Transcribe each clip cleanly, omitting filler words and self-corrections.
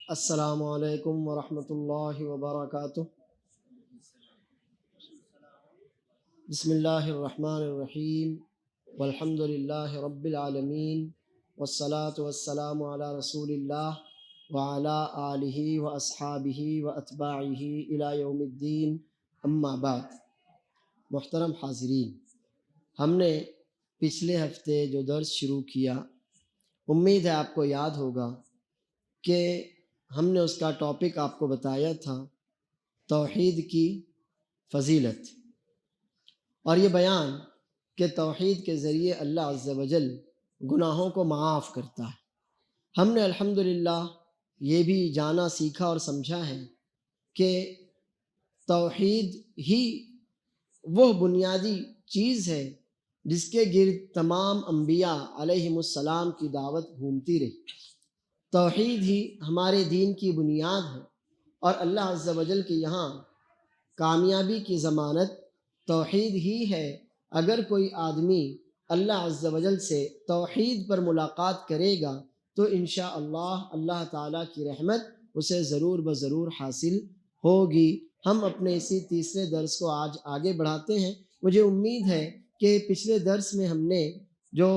السلام علیکم ورحمۃ اللہ وبرکاتہ۔ بسم اللہ الرحمن الرحیم، والحمد للہ رب العالمین، والصلاة والسلام علی رسول اللہ وعلی آلہ واصحابہ واتباعہ الی یوم الدین، اما بعد۔ محترم حاضرین، ہم نے پچھلے ہفتے جو درس شروع کیا، امید ہے آپ کو یاد ہوگا کہ ہم نے اس کا ٹاپک آپ کو بتایا تھا توحید کی فضیلت، اور یہ بیان کہ توحید کے ذریعے اللہ عز و جل گناہوں کو معاف کرتا ہے۔ ہم نے الحمدللہ یہ بھی جانا، سیکھا اور سمجھا ہے کہ توحید ہی وہ بنیادی چیز ہے جس کے گرد تمام انبیاء علیہم السلام کی دعوت گھومتی رہی۔ توحید ہی ہمارے دین کی بنیاد ہے، اور اللہ عز و جل کے یہاں کامیابی کی ضمانت توحید ہی ہے۔ اگر کوئی آدمی اللہ عز و جل سے توحید پر ملاقات کرے گا تو انشاءاللہ اللہ تعالیٰ کی رحمت اسے ضرور بضرور حاصل ہوگی۔ ہم اپنے اسی تیسرے درس کو آج آگے بڑھاتے ہیں۔ مجھے امید ہے کہ پچھلے درس میں ہم نے جو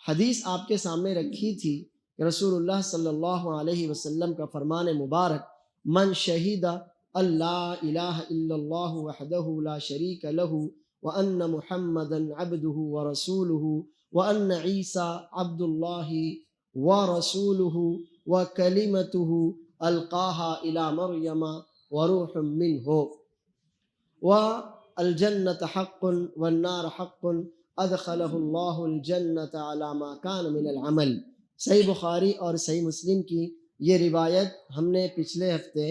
حدیث آپ کے سامنے رکھی تھی، رسول اللہ صلی اللہ علیہ وسلم کا فرمان مبارک، من شہید اللہ الہ الا اللہ وحدہ لا شریک لہ وان محمدا عبدہ ورسولہ وان عیسیٰ عبد اللہ ورسولہ وکلمتہ القاہا الی مریم وروح منہ والجنة حق والنار حق ادخلہ اللہ الجنة علی ما کان من العمل۔ صحیح بخاری اور صحیح مسلم کی یہ روایت ہم نے پچھلے ہفتے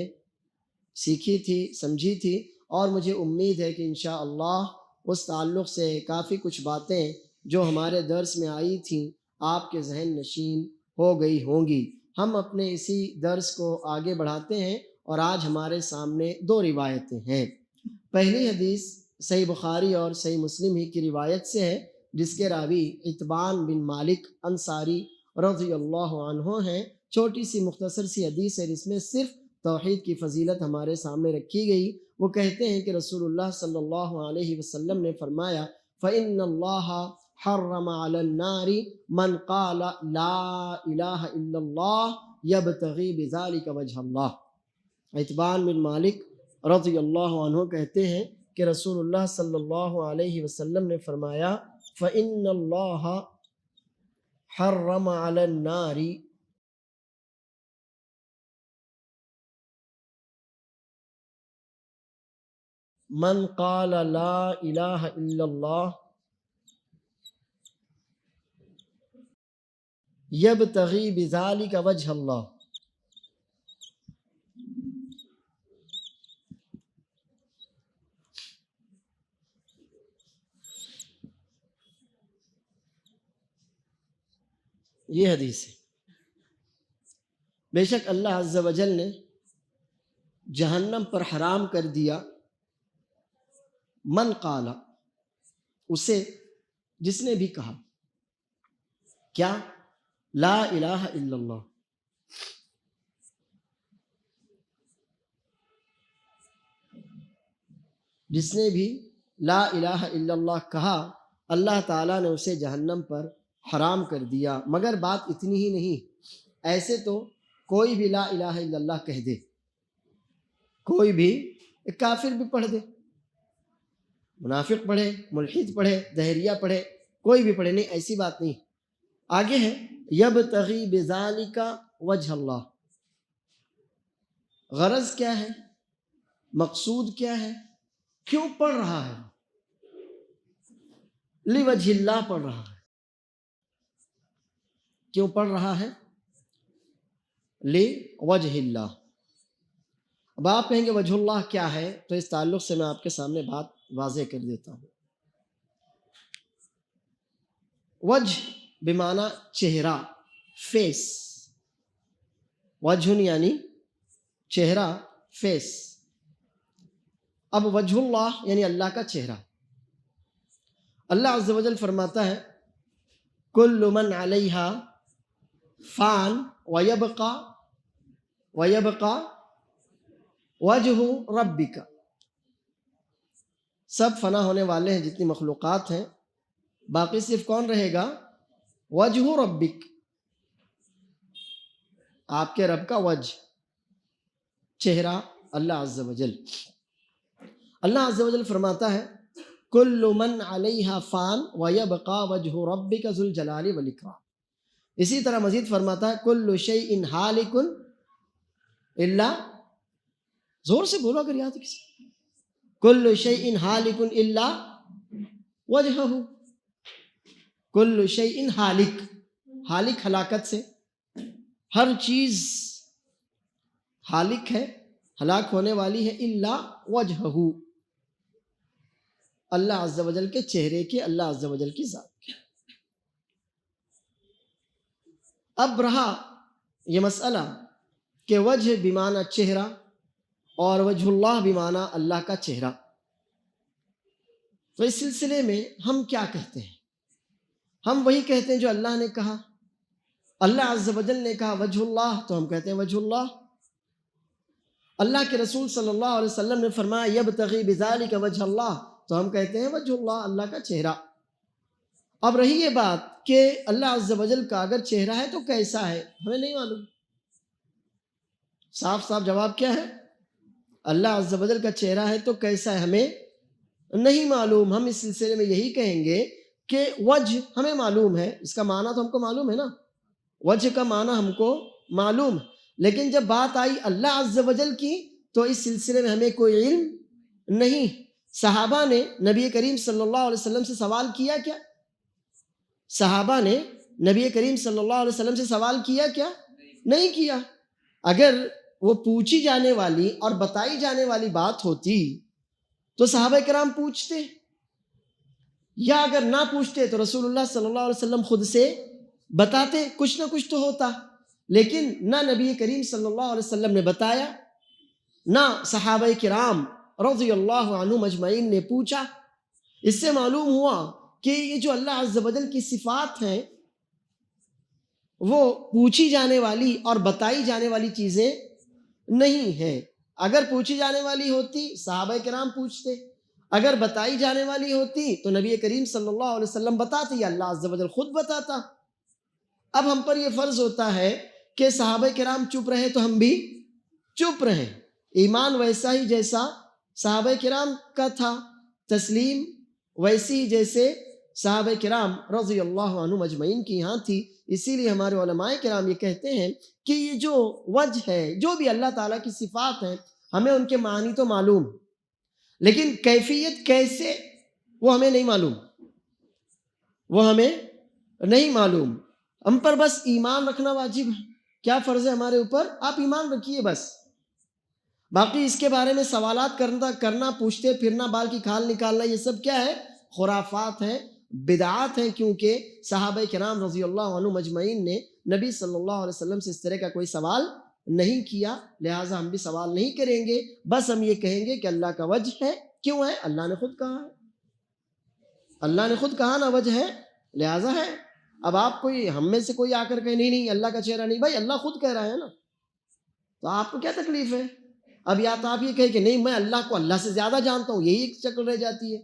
سیکھی تھی، سمجھی تھی، اور مجھے امید ہے کہ انشاءاللہ اس تعلق سے کافی کچھ باتیں جو ہمارے درس میں آئی تھیں آپ کے ذہن نشین ہو گئی ہوں گی۔ ہم اپنے اسی درس کو آگے بڑھاتے ہیں، اور آج ہمارے سامنے دو روایتیں ہیں۔ پہلی حدیث صحیح بخاری اور صحیح مسلم ہی کی روایت سے ہے، جس کے راوی عتبان بن مالک انصاری رضی اللہ عنہ ہیں۔ چھوٹی سی مختصر سی حدیث ہے جس میں صرف توحید کی فضیلت ہمارے سامنے رکھی گئی۔ وہ کہتے ہیں کہ رسول اللہ صلی اللہ علیہ وسلم نے فرمایا، فَإِنَّ اللَّهَ حَرَّمَ عَلَى النَّارِ مَنْ قَالَ لَا إِلَٰهَ إِلَّا اللَّهُ يَبْتَغِي بِذَلِكَ وَجْهَ اللَّهِ۔ عتبان بن مالک رضی اللہ عنہ کہتے ہیں کہ رسول اللہ صلی اللہ علیہ وسلم نے فرمایا، فَإِنَّ اللَّهَ حرم علی النار من قال لا الہ الا اللہ یبتغی بذالک وجہ اللہ۔ یہ حدیث ہے۔ بے شک اللہ عز و جل نے جہنم پر حرام کر دیا من قال، اسے جس نے بھی کہا، کیا؟ لا الہ الا اللہ، جس نے بھی لا الہ الا اللہ کہا، اللہ تعالیٰ نے اسے جہنم پر حرام کر دیا۔ مگر بات اتنی ہی نہیں، ایسے تو کوئی بھی لا الہ الا اللہ کہہ دے، کوئی بھی، ایک کافر بھی پڑھ دے، منافق پڑھے، ملحد پڑھے، دہریہ پڑھے، کوئی بھی پڑھے، نہیں، ایسی بات نہیں۔ آگے ہے یبتغی بذالک وجہ اللہ، غرض کیا ہے، مقصود کیا ہے، کیوں پڑھ رہا ہے؟ لوجہ اللہ پڑھ رہا ہے۔ کیوں پڑھ رہا ہے؟ لوجہ اللہ۔ اب آپ کہیں گے وجہ اللہ کیا ہے، تو اس تعلق سے میں آپ کے سامنے بات واضح کر دیتا ہوں۔ وجہ بمعنی چہرہ، فیس، وجہ یعنی چہرہ، فیس۔ اب وجہ اللہ یعنی اللہ کا چہرہ۔ اللہ عز و جل فرماتا ہے، کل من علیہا فان ویبقى وَيَبْقَى وَجْهُ رَبِّكَ، سب فنا ہونے والے ہیں جتنی مخلوقات ہیں، باقی صرف کون رہے گا؟ وجہ ربک، آپ کے رب کا وجہ، چہرہ، اللہ عز و جل۔ اللہ عز و جل فرماتا ہے کل من علیہا فان ویبقى وجہ ربک ذو الجلال والاکرام۔ اسی طرح مزید فرماتا ہے کل شیء ہالک الا، زور سے بولو اگر یاد ہے کسی، کل شیء ہالک الا وجہہ، کل شیء ہالک، ہالک ہلاکت سے، ہر چیز ہالک ہے، ہلاک ہونے والی ہے، الا وجہہ، اللہ عز و جل کے چہرے کے، اللہ عز و جل کی ذات کے۔ اب رہا یہ مسئلہ کہ وجہ بمعنی چہرہ اور وجہ اللہ بمعنی اللہ کا چہرہ، تو اس سلسلے میں ہم کیا کہتے ہیں؟ ہم وہی کہتے ہیں جو اللہ نے کہا، اللہ عز و جل نے کہا وجہ اللہ، تو ہم کہتے ہیں وجہ اللہ۔ اللہ کے رسول صلی اللہ علیہ وسلم نے فرمایا یبتغی بذالک وجہ اللہ، تو ہم کہتے ہیں وجہ اللہ، اللہ کا چہرہ۔ اب رہی یہ بات کہ اللہ عز و جل کا اگر چہرہ ہے تو کیسا ہے، ہمیں نہیں معلوم۔ صاف صاف جواب کیا ہے؟ اللہ عز و جل کا چہرہ ہے تو کیسا ہے ہمیں نہیں معلوم۔ ہم اس سلسلے میں یہی کہیں گے کہ وجہ ہمیں معلوم ہے، اس کا معنی تو ہم کو معلوم ہے نا، وجہ کا معنی ہم کو معلوم ہے، لیکن جب بات آئی اللہ عز و جل کی تو اس سلسلے میں ہمیں کوئی علم نہیں۔ صحابہ نے نبی کریم صلی اللہ علیہ وسلم سے سوال کیا کیا؟ صحابہ نے نبی کریم صلی اللہ علیہ وسلم سے سوال کیا کیا؟ نہیں کیا۔ اگر وہ پوچھی جانے والی اور بتائی جانے والی بات ہوتی تو صحابہ کرام پوچھتے، یا اگر نہ پوچھتے تو رسول اللہ صلی اللہ علیہ وسلم خود سے بتاتے، کچھ نہ کچھ تو ہوتا۔ لیکن نہ نبی کریم صلی اللہ علیہ وسلم نے بتایا، نہ صحابہ کرام رضی اللہ عنہم اجمعین نے پوچھا۔ اس سے معلوم ہوا کہ یہ جو اللہ عز و جل کی صفات ہیں وہ پوچھی جانے والی اور بتائی جانے والی چیزیں نہیں ہیں۔ اگر پوچھی جانے والی ہوتی صحابہ کرام پوچھتے، اگر بتائی جانے والی ہوتی تو نبی کریم صلی اللہ علیہ وسلم بتاتے یا اللہ عز و جل خود بتاتا۔ اب ہم پر یہ فرض ہوتا ہے کہ صحابہ کرام چپ رہے تو ہم بھی چپ رہیں، ایمان ویسا ہی جیسا صحابہ کرام کا تھا، تسلیم ویسی ہی جیسے صحابہ کرام رضی اللہ عنہم اجمعین کی یہاں تھی۔ اسی لیے ہمارے علماء کرام یہ کہتے ہیں کہ یہ جو وجہ ہے، جو بھی اللہ تعالیٰ کی صفات ہیں، ہمیں ان کے معنی تو معلوم، لیکن کیفیت کیسے وہ ہمیں نہیں معلوم، وہ ہمیں نہیں معلوم۔ ہم پر بس ایمان رکھنا واجب ہے۔ کیا فرض ہے ہمارے اوپر؟ آپ ایمان رکھیے بس، باقی اس کے بارے میں سوالات کرنا، پوچھتے پھرنا، بال کی کھال نکالنا، یہ سب کیا ہے؟ خرافات ہیں، بدعات ہیں، کیونکہ صحابہ کرام رضی اللہ عنہم اجمعین نے نبی صلی اللہ علیہ وسلم سے اس طرح کا کوئی سوال نہیں کیا، لہٰذا ہم بھی سوال نہیں کریں گے۔ بس ہم یہ کہیں گے کہ اللہ کا وجہ ہے، کیوں ہے؟ اللہ نے خود کہا ہے، اللہ نے خود کہا نا وجہ ہے، لہٰذا ہے۔ اب آپ کوئی ہم میں سے کوئی آ کر کہے نہیں اللہ کا چہرہ نہیں، بھائی اللہ خود کہہ رہا ہے نا، تو آپ کو کیا تکلیف ہے؟ اب یا تو آپ یہ کہیں کہ نہیں میں اللہ کو اللہ سے زیادہ جانتا ہوں، یہی ایک شکل رہ جاتی ہے،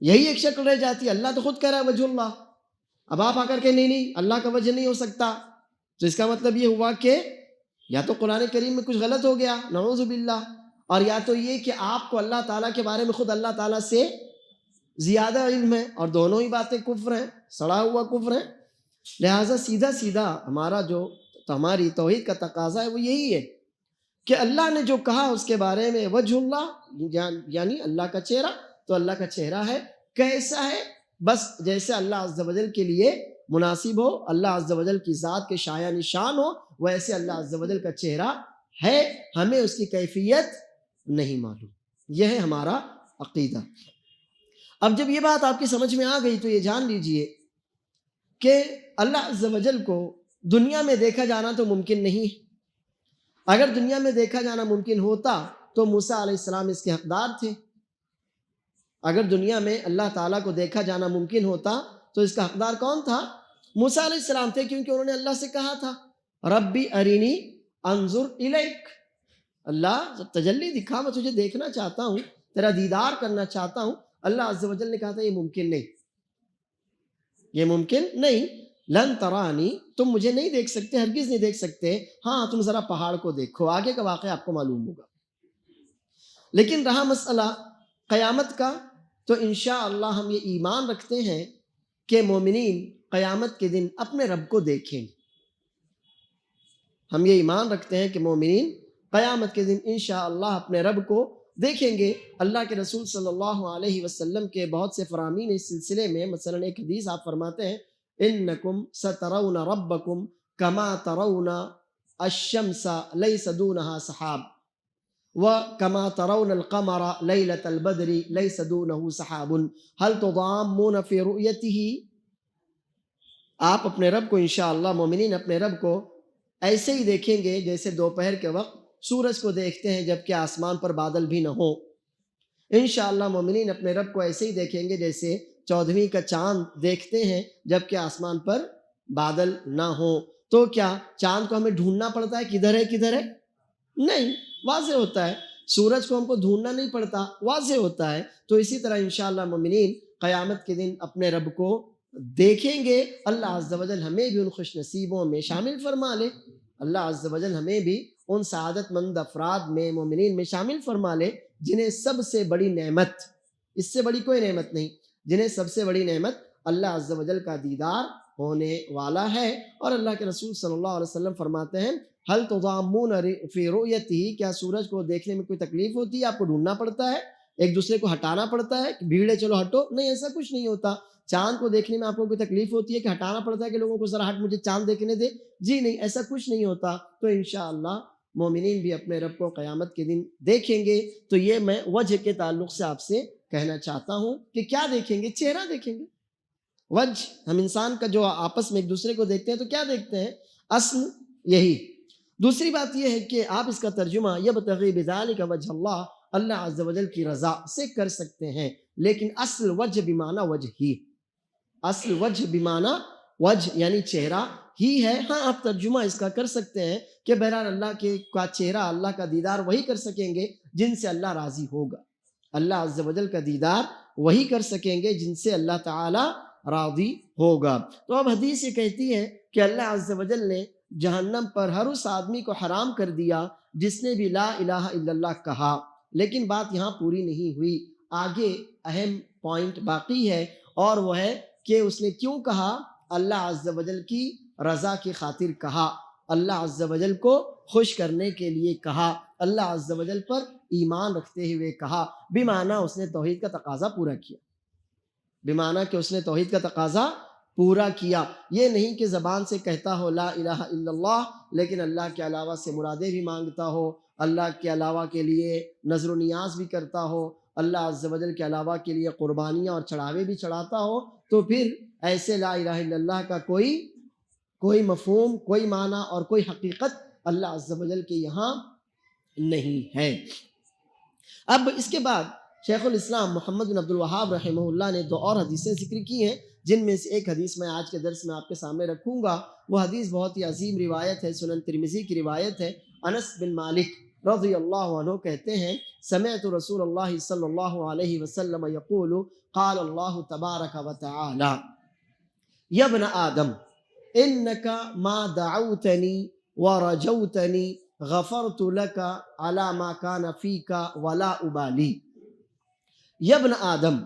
یہی ایک شکل رہ جاتی ہے، اللہ تو خود کہہ رہا ہے وجہ اللہ۔ اب آپ آ کر کے نہیں اللہ کا وجہ نہیں ہو سکتا، تو اس کا مطلب یہ ہوا کہ یا تو قرآن کریم میں کچھ غلط ہو گیا، نعوذ باللہ، اور یا تو یہ کہ آپ کو اللہ تعالیٰ کے بارے میں خود اللہ تعالیٰ سے زیادہ علم ہے، اور دونوں ہی باتیں کفر ہیں، سڑا ہوا کفر ہے۔ لہٰذا سیدھا ہماری توحید کا تقاضا ہے وہ یہی ہے کہ اللہ نے جو کہا اس کے بارے میں وجہ اللہ یعنی اللہ کا چہرہ، تو اللہ کا چہرہ ہے، کیسا ہے؟ بس جیسے اللہ عز و جل کے لیے مناسب ہو، اللہ عز و جل کی ذات کے شایع نشان ہو، ویسے اللہ عز و جل کا چہرہ ہے، ہمیں اس کی کیفیت نہیں معلوم۔ یہ ہے ہمارا عقیدہ۔ اب جب یہ بات آپ کی سمجھ میں آ گئی تو یہ جان لیجئے کہ اللہ عز و جل کو دنیا میں دیکھا جانا تو ممکن نہیں ہے۔ اگر دنیا میں دیکھا جانا ممکن ہوتا تو موسیٰ علیہ السلام اس کے حقدار تھے۔ اگر دنیا میں اللہ تعالیٰ کو دیکھا جانا ممکن ہوتا تو اس کا حقدار کون تھا؟ موسیٰ علیہ السلام تھے، کیونکہ انہوں نے اللہ سے کہا تھا ربی ارینی انظر الیک، اللہ تجلی دکھا، میں تجھے دیکھنا چاہتا ہوں، تیرا دیدار کرنا چاہتا ہوں۔ اللہ عز و جل نے کہا تھا یہ ممکن نہیں، یہ ممکن نہیں، لن ترانی، تم مجھے نہیں دیکھ سکتے، ہرگز نہیں دیکھ سکتے، ہاں تم ذرا پہاڑ کو دیکھو، آگے کا واقعہ آپ کو معلوم ہوگا۔ لیکن رہا مسئلہ قیامت کا، تو انشاءاللہ ہم یہ ایمان رکھتے ہیں کہ مومنین قیامت کے دن اپنے رب کو دیکھیں۔ ہم یہ ایمان رکھتے ہیں کہ مومنین قیامت کے دن انشاءاللہ اپنے رب کو دیکھیں گے۔ اللہ کے رسول صلی اللہ علیہ وسلم کے بہت سے فرامین اس سلسلے میں، مثلا ایک حدیث آپ فرماتے ہیں انکم سترون ربکم کما ترون الشمس لیس دونہا سحاب وکما ترون القمر لیلۃ البدر لیس دونہ سحاب هل تضامون فی رؤیتہ۔ آپ اپنے رب کو انشاءاللہ، مومنین اپنے رب کو ایسے ہی دیکھیں گے جیسے دوپہر کے وقت سورج کو دیکھتے ہیں جبکہ آسمان پر بادل بھی نہ ہو۔ انشاءاللہ مومنین اپنے رب کو ایسے ہی دیکھیں گے جیسے 14ویں کا چاند دیکھتے ہیں جبکہ آسمان پر بادل نہ ہو۔ تو کیا چاند کو ہمیں ڈھونڈنا پڑتا ہے کدھر ہے کدھر ہے؟ نہیں، واضح ہوتا ہے۔ سورج کو ہم کو ڈھونڈنا نہیں پڑتا، واضح ہوتا ہے۔ تو اسی طرح انشاءاللہ مومنین قیامت کے دن اپنے رب کو دیکھیں گے۔ اللہ عز و جل ہمیں بھی ان خوش نصیبوں میں شامل فرما لے، اللہ عز و جل ہمیں بھی ان سعادت مند افراد میں، مومنین میں شامل فرما لے جنہیں سب سے بڑی نعمت، اس سے بڑی کوئی نعمت نہیں، جنہیں سب سے بڑی نعمت اللہ عز و جل کا دیدار ہونے والا ہے۔ اور اللہ کے رسول صلی اللہ علیہ وسلم فرماتے ہیں هل تضامون فی رؤیتہ، کیا سورج کو دیکھنے میں کوئی تکلیف ہوتی ہے؟ آپ کو ڈھونڈنا پڑتا ہے، ایک دوسرے کو ہٹانا پڑتا ہے کہ بھیڑ ہے چلو ہٹو؟ نہیں، ایسا کچھ نہیں ہوتا۔ چاند کو دیکھنے میں آپ کو کوئی تکلیف ہوتی ہے کہ ہٹانا پڑتا ہے کہ لوگوں کو ذرا ہٹ مجھے چاند دیکھنے دے؟ جی نہیں، ایسا کچھ نہیں ہوتا۔ تو انشاءاللہ مومنین بھی اپنے رب کو قیامت کے دن دیکھیں گے۔ تو یہ میں وجہ کے تعلق سے آپ سے کہنا چاہتا ہوں کہ کیا دیکھیں گے؟ چہرہ دیکھیں گے۔ وجہ، ہم انسان کا جو آپس میں ایک دوسرے کو دیکھتے ہیں تو کیا دیکھتے ہیں؟ اصل یہی۔ دوسری بات یہ ہے کہ آپ اس کا ترجمہ یبتغی بذالک وجہ اللہ، اللہ عز و جل کی رضا سے کر سکتے ہیں، لیکن اصل وجہ بمعنی وجہ ہی، اصل وجہ بمعنی وجہ یعنی چہرہ ہی ہے۔ ہاں آپ ترجمہ اس کا کر سکتے ہیں کہ بہرحال اللہ کے کا چہرہ، اللہ کا دیدار وہی کر سکیں گے جن سے اللہ راضی ہوگا، اللہ عز و جل کا دیدار وہی کر سکیں گے جن سے اللہ تعالی راضی ہوگا۔ تو اب حدیث یہ کہتی ہے کہ اللہ عز و جل نے جہنم پر ہر اس آدمی کو حرام کر دیا جس نے بھی لا الہ الا اللہ کہا۔ لیکن بات یہاں پوری نہیں ہوئی، آگے اہم پوائنٹ باقی ہے، اور وہ ہے کہ اس نے کیوں کہا؟ اللہ عز و جل کی رضا کی خاطر کہا، اللہ عز و جل کو خوش کرنے کے لیے کہا، اللہ عز و جل پر ایمان رکھتے ہوئے کہا، بمعنی اس نے توحید کا تقاضا پورا کیا، بمعنی کہ اس نے توحید کا تقاضا پورا کیا۔ یہ نہیں کہ زبان سے کہتا ہو لا الہ الا اللہ لیکن اللہ کے علاوہ سے مرادیں بھی مانگتا ہو، اللہ کے علاوہ کے لیے نظر و نیاز بھی کرتا ہو، اللہ عز و جل کے علاوہ کے لیے قربانیاں اور چڑھاوے بھی چڑھاتا ہو، تو پھر ایسے لا الہ الا اللہ کا کوئی مفہوم، کوئی معنی اور کوئی حقیقت اللہ عز و جل کے یہاں نہیں ہے۔ اب اس کے بعد شیخ الاسلام محمد بن عبد الوہاب رحمہ اللہ نے 2 اور حدیثیں ذکر کی ہیں، جن میں سے ایک حدیث میں آج کے درس میں آپ کے سامنے رکھوں گا۔ وہ حدیث بہت ہی عظیم روایت ہے، سنن ترمذی کی روایت ہے۔ انس بن مالک رضی اللہ عنہ کہتے ہیں سمعت رسول اللہ صلی اللہ علیہ وسلم یقول قال اللہ تبارک و تعالی یا ابن آدم انک ما دعوتنی ورجوتنی غفرت لك على ما كان فيك ولا أبالي يا ابن آدم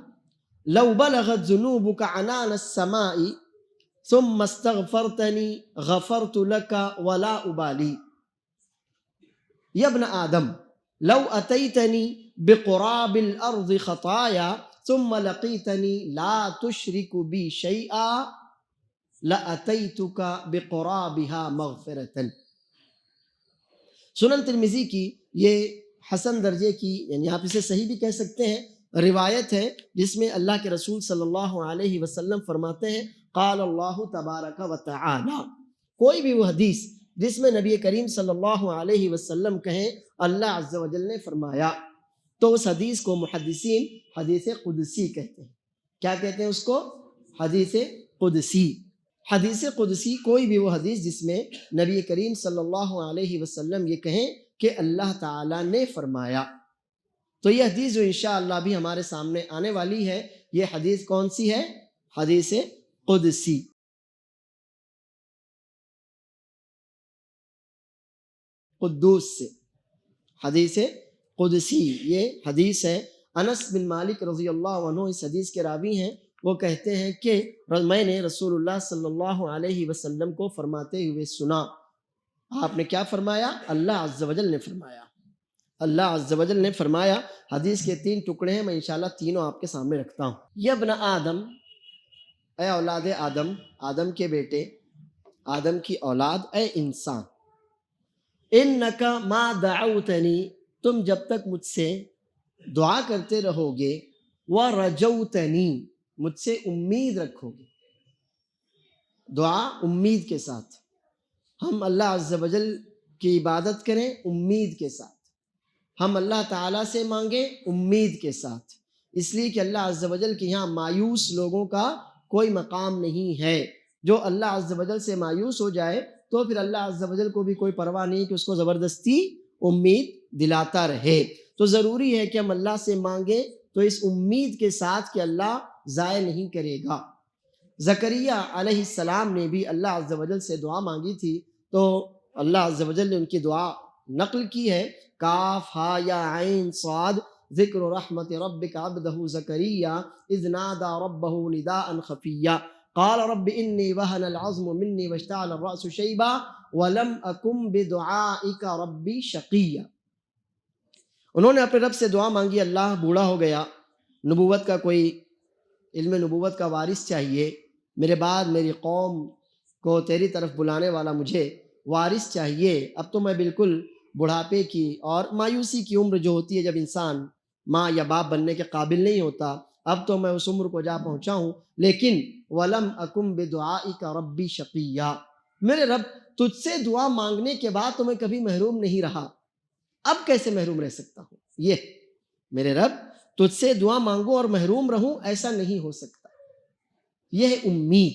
لو بلغت ذنوبك عنان السماء ثم استغفرتني غفرت لك ولا أبالي يا ابن آدم لو أتيتني بقراب الأرض خطايا ثم لقيتني لا تشرك بي شيئا لأتيتك بقرابها مغفرة۔ سنن ترمذی کی یہ حسن درجے کی، یعنی آپ اسے صحیح بھی کہہ سکتے ہیں، روایت ہے جس میں اللہ کے رسول صلی اللہ علیہ وسلم فرماتے ہیں قال اللہ تبارک و تعالی۔ کوئی بھی وہ حدیث جس میں نبی کریم صلی اللہ علیہ وسلم کہیں اللہ عز و جل نے فرمایا، تو اس حدیث کو محدثین حدیث قدسی کہتے ہیں۔ کیا کہتے ہیں اس کو؟ حدیث قدسی۔ حدیث قدسی کوئی بھی وہ حدیث جس میں نبی کریم صلی اللہ علیہ وسلم یہ کہیں کہ اللہ تعالیٰ نے فرمایا. تو یہ حدیث جو انشاءاللہ بھی ہمارے سامنے آنے والی ہے، یہ حدیث کون سی ہے؟ حدیث قدسی. قدوس سے حدیث قدسی یہ حدیث ہے. انس بن مالک رضی اللہ عنہ اس حدیث کے راوی ہیں. وہ کہتے ہیں کہ میں نے رسول اللہ صلی اللہ علیہ وسلم کو فرماتے ہوئے سنا. آپ نے کیا فرمایا؟ اللہ عز و جل نے فرمایا. اللہ عز و جل نے فرمایا. حدیث کے 3 ٹکڑے ہیں، میں انشاءاللہ تینوں آپ کے سامنے رکھتا ہوں. یا ابن آدم، اے اولاد آدم، آدم کے بیٹے، آدم کی اولاد، اے انسان، انک ما دعوتنی، تم جب تک مجھ سے دعا کرتے رہو گے، ورجوتنی، مجھ سے امید رکھو گے. دعا امید کے ساتھ، ہم اللہ عز و جل کی عبادت کریں امید کے ساتھ، ہم اللہ تعالیٰ سے مانگیں امید کے ساتھ، اس لیے کہ اللہ عز و جل کے یہاں مایوس لوگوں کا کوئی مقام نہیں ہے. جو اللہ عز و جل سے مایوس ہو جائے تو پھر اللہ عز و جل کو بھی کوئی پرواہ نہیں کہ اس کو زبردستی امید دلاتا رہے. تو ضروری ہے کہ ہم اللہ سے مانگیں تو اس امید کے ساتھ کہ اللہ ضائع نہیں کرے گا. زکریا علیہ السلام نے بھی اللہ عز و جل سے دعا مانگی تھی، تو اللہ عز و جل نے ان کی دعا نقل کی ہے. کاف ہا یا عین صاد ذکر رحمت ربک عبدہ زکریا اذ نادى ربہ نداء خفیا قال رب انی وہن العظم منی واشتعل الرأس شیبا ولم اکن بدعائک ربی شقیا. انہوں نے اپنے رب سے دعا مانگی، اللہ بوڑھا ہو گیا، نبوت کا کوئی علم نبوت کا وارث چاہیے، میرے بعد میری قوم کو تیری طرف بلانے والا مجھے وارث چاہیے. اب تو میں بالکل بڑھاپے کی اور مایوسی کی عمر جو ہوتی ہے جب انسان ماں یا باپ بننے کے قابل نہیں ہوتا، اب تو میں اس عمر کو جا پہنچا ہوں. لیکن وَلَمْ أَكُمْ بِدُعَائِكَ رَبِّ شَقِيًّا، میرے رب تجھ سے دعا مانگنے کے بعد تو میں کبھی محروم نہیں رہا، اب کیسے محروم رہ سکتا ہوں؟ یہ میرے رب تجھ سے دعا مانگوں اور محروم رہوں، ایسا نہیں ہو سکتا. یہ ہے امید.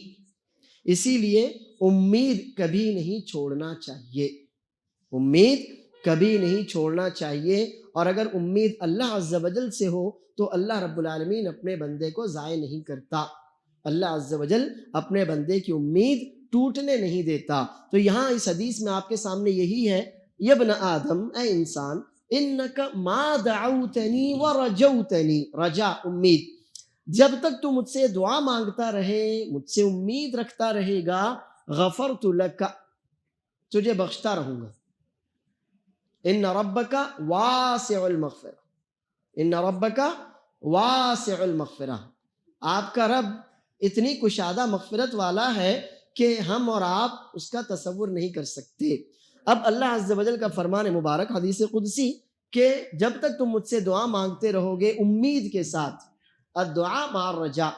اسی لیے امید کبھی نہیں چھوڑنا چاہیے، امید کبھی نہیں چھوڑنا چاہیے. اور اگر امید اللہ عز و جل سے ہو تو اللہ رب العالمین اپنے بندے کو ضائع نہیں کرتا، اللہ عز و جل اپنے بندے کی امید ٹوٹنے نہیں دیتا. تو یہاں اس حدیث میں آپ کے سامنے یہی ہے، یا ابن آدم، اے انسان، انک ما دعوتنی ورجوتنی، رجا امید، جب تک تو مجھ سے دعا مانگتا رہے، مجھ سے امید رکھتا رہے گا، غفرت لک، تجھے بخشتا رہوں گا. ان ربک واسع المغفرہ، ان ربک واسع المغفرہ، آپ کا رب اتنی کشادہ مغفرت والا ہے کہ ہم اور آپ اس کا تصور نہیں کر سکتے. اب اللہ عز و جل کا فرمان مبارک حدیث قدسی کہ جب تک تم مجھ سے دعا مانگتے رہو گے امید کے ساتھ، الدعاء مع الرجاء،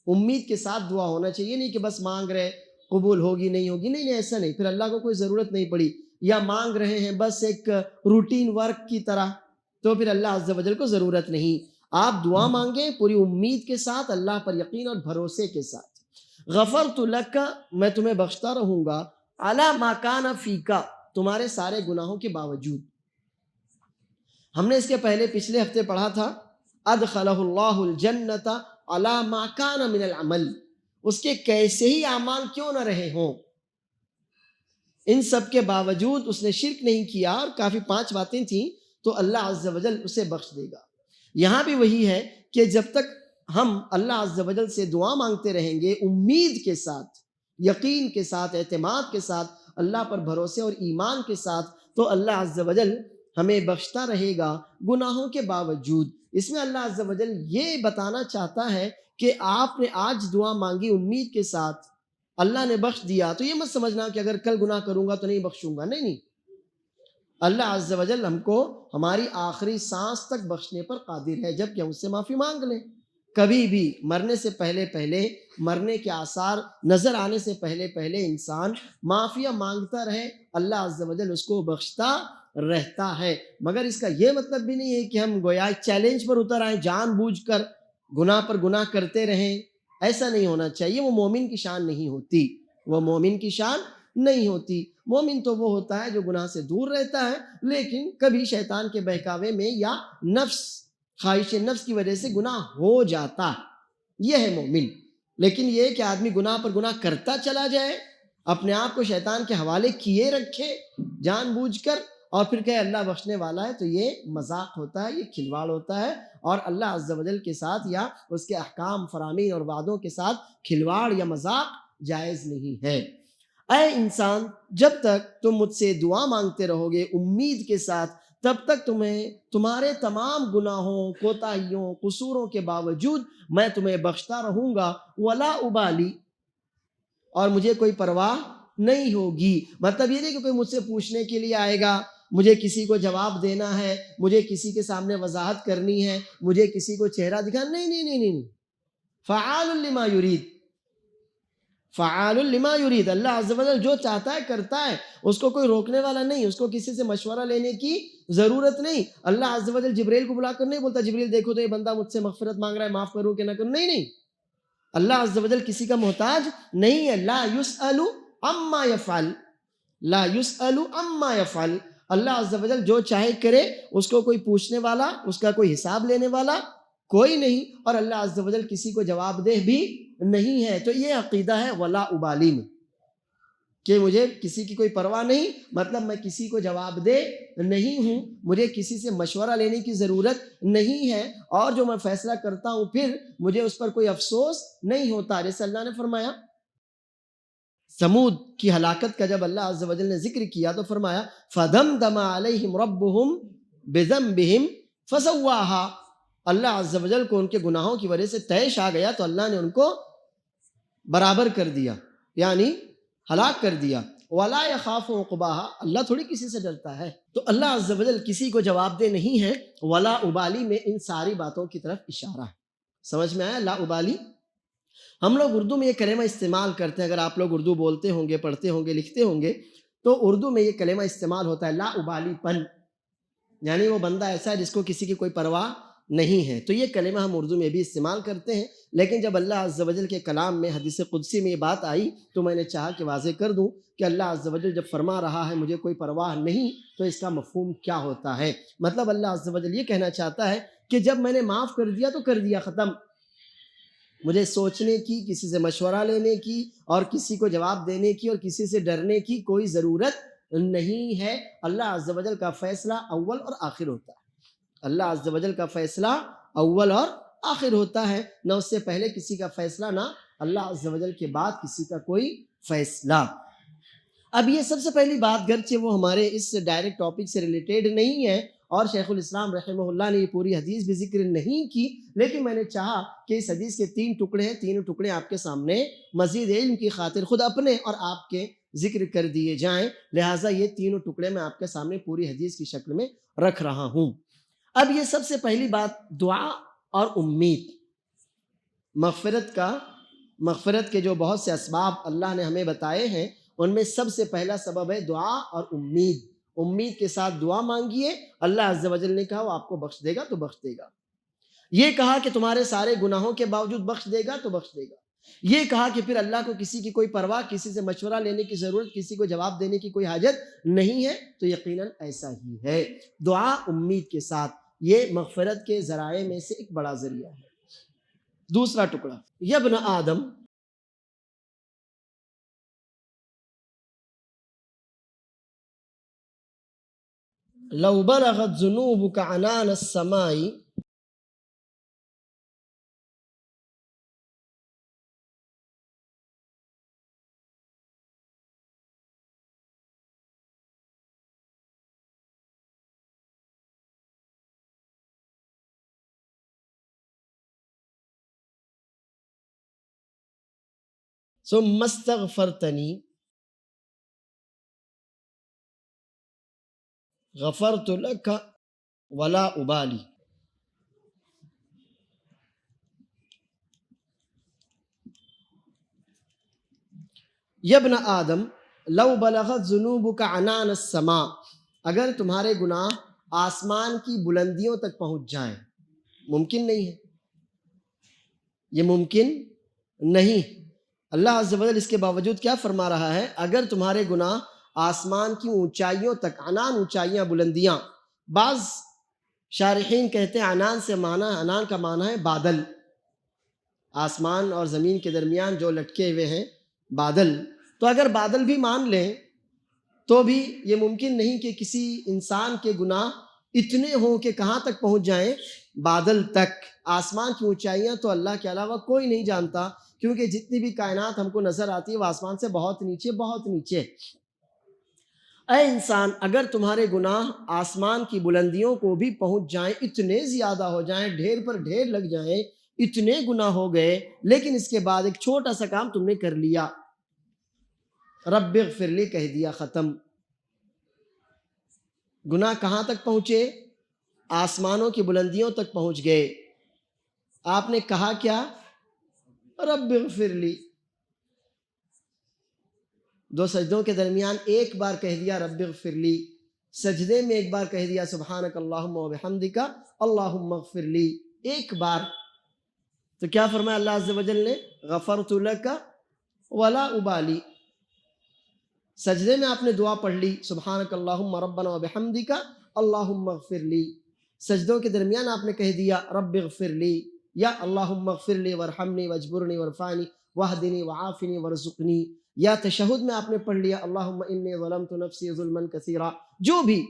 امید کے ساتھ دعا ہونا چاہیے. نہیں کہ بس مانگ رہے قبول ہوگی نہیں ہوگی، نہیں ایسا نہیں، پھر اللہ کو کوئی ضرورت نہیں پڑی. یا مانگ رہے ہیں بس ایک روٹین ورک کی طرح، تو پھر اللہ عز و جل کو ضرورت نہیں. آپ دعا مانگیں پوری امید کے ساتھ، اللہ پر یقین اور بھروسے کے ساتھ. غفرت لک، میں تمہیں بخشتا رہوں گا، علی ما کان فیک، تمہارے سارے گناہوں کے باوجود. ہم نے اس کے پہلے پچھلے ہفتے پڑھا تھا ادخلہ اللہ الجنت علی ما کان من العمل، اس کے کیسے ہی اعمال کیوں نہ رہے ہوں، ان سب کے باوجود اس نے شرک نہیں کیا اور کافی 5 باتیں تھیں، تو اللہ عز و جل اسے بخش دے گا. یہاں بھی وہی ہے کہ جب تک ہم اللہ عز و جل سے دعا مانگتے رہیں گے امید کے ساتھ، یقین کے ساتھ، اعتماد کے ساتھ، اللہ پر بھروسے اور ایمان کے ساتھ، تو اللہ عز و جل ہمیں بخشتا رہے گا گناہوں کے باوجود. اس میں اللہ عز و جل یہ بتانا چاہتا ہے کہ آپ نے آج دعا مانگی امید کے ساتھ، اللہ نے بخش دیا، تو یہ مت سمجھنا کہ اگر کل گناہ کروں گا تو نہیں بخشوں گا. نہیں، اللہ عز و جل ہم کو ہماری آخری سانس تک بخشنے پر قادر ہے، جب کہ ہم اس سے معافی مانگ لیں. کبھی بھی مرنے سے پہلے، مرنے کے آثار نظر آنے سے پہلے انسان معافی مانگتا رہے، اللہ عز و جل اس کو بخشتا رہتا ہے. مگر اس کا یہ مطلب بھی نہیں ہے کہ ہم گویا چیلنج پر اتر آئیں، جان بوجھ کر گناہ پر گناہ کرتے رہیں، ایسا نہیں ہونا چاہیے، وہ مومن کی شان نہیں ہوتی، وہ مومن کی شان نہیں ہوتی۔ مومن تو وہ ہوتا ہے جو گناہ سے دور رہتا ہے، لیکن کبھی شیطان کے بہکاوے میں یا نفس خواہش نفس کی وجہ سے گناہ ہو جاتا، یہ ہے مومن۔ لیکن یہ کہ آدمی گناہ پر گناہ کرتا چلا جائے، اپنے آپ کو شیطان کے حوالے کیے رکھے جان بوجھ کر، اور پھر کہ اللہ بخشنے والا ہے، تو یہ مذاق ہوتا ہے، یہ کھلواڑ ہوتا ہے، اور اللہ عز و جل کے ساتھ یا اس کے احکام، فرامین اور وعدوں کے ساتھ کھلواڑ یا مذاق جائز نہیں ہے۔ اے انسان، جب تک تم مجھ سے دعا مانگتے رہو گے امید کے ساتھ، تب تک تمہیں تمہارے تمام گناہوں، کوتاہیوں، قصوروں کے باوجود میں تمہیں بخشتا رہوں گا، ولا ابالی، اور مجھے کوئی پرواہ نہیں ہوگی۔ مطلب یہ نہیں کہ کوئی مجھ سے پوچھنے کے لیے آئے گا، مجھے کسی کو جواب دینا ہے، مجھے کسی کے سامنے وضاحت کرنی ہے، مجھے کسی کو چہرہ دکھانا، نہیں نہیں نہیں نہیں، فعال لما یرید، فعال لما یرید، اللہ عز و جل جو چاہتا ہے کرتا ہے، اس کو کوئی روکنے والا نہیں، اس کو کسی سے مشورہ لینے کی ضرورت نہیں۔ اللہ عز و جل جبریل کو بلا کر نہیں بولتا جبریل دیکھو تو یہ بندہ مجھ سے مغفرت مانگ رہا ہے، معاف کروں کہ نہ کروں، نہیں نہیں، اللہ عز و جل کسی کا محتاج نہیں ہے۔ لا یسأل عما یفعل، لا یسأل عما یفعل، اللہ عز و جل جو چاہے کرے، اس کو کوئی پوچھنے والا، اس کا کوئی حساب لینے والا کوئی نہیں، اور اللہ عز و جل کسی کو جواب دہ بھی نہیں ہے۔ تو یہ عقیدہ ہے ولا ابالی میں، کہ مجھے کسی کی کوئی پرواہ نہیں، مطلب میں کسی کو جواب دہ نہیں ہوں، مجھے کسی سے مشورہ لینے کی ضرورت نہیں ہے، اور جو میں فیصلہ کرتا ہوں پھر مجھے اس پر کوئی افسوس نہیں ہوتا۔ جیسے اللہ نے فرمایا سمود کی ہلاکت کا جب اللہ عز و جل نے ذکر کیا تو فرمایا فَدَمْدَمَ عَلَيْهِمْ رَبُّهُمْ بِذَنبِهِمْ فَسَوَّاهَا، اللہ عز و جل کو ان کے گناہوں کی وجہ سے طیش آ گیا تو اللہ نے ان کو برابر کر دیا، یعنی ہلاک کر دیا۔ وَلَا يَخَافُ عُقْبَاهَا، اللہ تھوڑی کسی سے ڈرتا ہے، تو اللہ عز و جل کسی کو جواب دہ نہیں ہے۔ ولا ابالی میں ان ساری باتوں کی طرف اشارہ ہے، سمجھ میں آیا؟ لا ابالی ہم لوگ اردو میں یہ کلمہ استعمال کرتے ہیں، اگر آپ لوگ اردو بولتے ہوں گے، پڑھتے ہوں گے، لکھتے ہوں گے، تو اردو میں یہ کلمہ استعمال ہوتا ہے لا ابالی پن، یعنی وہ بندہ ایسا ہے جس کو کسی کی کوئی پرواہ نہیں ہے۔ تو یہ کلمہ ہم اردو میں بھی استعمال کرتے ہیں، لیکن جب اللہ عز و جل کے کلام میں حدیث قدسی میں یہ بات آئی تو میں نے چاہا کہ واضح کر دوں کہ اللہ عز و جل جب فرما رہا ہے مجھے کوئی پرواہ نہیں، تو اس کا مفہوم کیا ہوتا ہے۔ مطلب اللہ عز و جل یہ کہنا چاہتا ہے کہ جب میں نے معاف کر دیا تو کر دیا، ختم، مجھے سوچنے کی، کسی سے مشورہ لینے کی، اور کسی کو جواب دینے کی، اور کسی سے ڈرنے کی کوئی ضرورت نہیں ہے۔ اللہ عز و جل کا فیصلہ اول اور آخر ہوتا ہے، اللہ عز و جل کا فیصلہ اول اور آخر ہوتا ہے، نہ اس سے پہلے کسی کا فیصلہ، نہ اللہ عز و جل کے بعد کسی کا کوئی فیصلہ۔ اب یہ سب سے پہلی بات، گرچہ وہ ہمارے اس ڈائریکٹ ٹاپک سے ریلیٹیڈ نہیں ہے، اور شیخ الاسلام رحمہ اللہ نے یہ پوری حدیث بھی ذکر نہیں کی، لیکن میں نے چاہا کہ اس حدیث کے 3 ٹکڑے ہیں، تینوں ٹکڑے آپ کے سامنے مزید علم کی خاطر خود اپنے اور آپ کے ذکر کر دیے جائیں، لہٰذا یہ تینوں ٹکڑے میں آپ کے سامنے پوری حدیث کی شکل میں رکھ رہا ہوں۔ اب یہ سب سے پہلی بات دعا اور امید، مغفرت کے جو بہت سے اسباب اللہ نے ہمیں بتائے ہیں، ان میں سب سے پہلا سبب ہے دعا اور امید۔ امید کے ساتھ دعا مانگیے، اللہ عز و جل نے کہا وہ آپ کو بخش دے گا تو بخش دے گا، یہ کہا کہ تمہارے سارے گناہوں کے باوجود بخش دے گا تو بخش دے گا، یہ کہا کہ پھر اللہ کو کسی کی کوئی پرواہ، کسی سے مشورہ لینے کی ضرورت، کسی کو جواب دینے کی کوئی حاجت نہیں ہے، تو یقیناً ایسا ہی ہے۔ دعا امید کے ساتھ، یہ مغفرت کے ذرائع میں سے ایک بڑا ذریعہ ہے۔ دوسرا ٹکڑا، یا ابن آدم، لو بلغت ذنوبك عنان السماء ثم استغفرتني غفرت لك ولا ابالی۔ یا ابن آدم لو بلغت ذنوبك عنان السماء، اگر تمہارے گناہ آسمان کی بلندیوں تک پہنچ جائیں، ممکن نہیں ہے، یہ ممکن نہیں، اللہ عز و جل اس کے باوجود کیا فرما رہا ہے؟ اگر تمہارے گناہ آسمان کی اونچائیوں تک، عنان اونچائیاں بلندیاں، بعض شارحین کہتے ہیں عنان کا معنی ہے بادل، آسمان اور زمین کے درمیان جو لٹکے ہوئے ہیں بادل، تو اگر بادل بھی مان لیں تو بھی یہ ممکن نہیں کہ کسی انسان کے گناہ اتنے ہوں کہ کہاں تک پہنچ جائیں؟ بادل تک۔ آسمان کی اونچائیاں تو اللہ کے علاوہ کوئی نہیں جانتا، کیونکہ جتنی بھی کائنات ہم کو نظر آتی ہے وہ آسمان سے بہت نیچے بہت نیچے۔ اے انسان، اگر تمہارے گناہ آسمان کی بلندیوں کو بھی پہنچ جائیں، اتنے زیادہ ہو جائیں، ڈھیر پر ڈھیر لگ جائیں، اتنے گناہ ہو گئے، لیکن اس کے بعد ایک چھوٹا سا کام تم نے کر لیا، رب اغفر لی کہہ دیا، ختم۔ گناہ کہاں تک پہنچے؟ آسمانوں کی بلندیوں تک پہنچ گئے۔ آپ نے کہا کیا؟ رب اغفر لی۔ دو سجدوں کے درمیان ایک بار کہہ دیا رب اغفر لی، سجدے میں ایک بار کہہ دیا سبحانک اللہم و بحمدک اللہم اغفر لی، ایک بار۔ تو کیا فرمایا اللہ عز و جل نے؟ غفرت لک ولا ابالی۔ سجدے میں آپ نے دعا پڑھ لی سبحانک اللہم ربنا و بحمدک اللہم اغفر لی، سجدوں کے درمیان آپ نے کہہ دیا رب اغفر لی یا اللہم اغفر لی ورحمنی واجبرنی وارفعنی واہدنی وعافنی ورزقنی، یا تشہد میں آپ نے پڑھ لیا اللہم انی ظلمت نفسی ظلما کثیرا، جو بھی،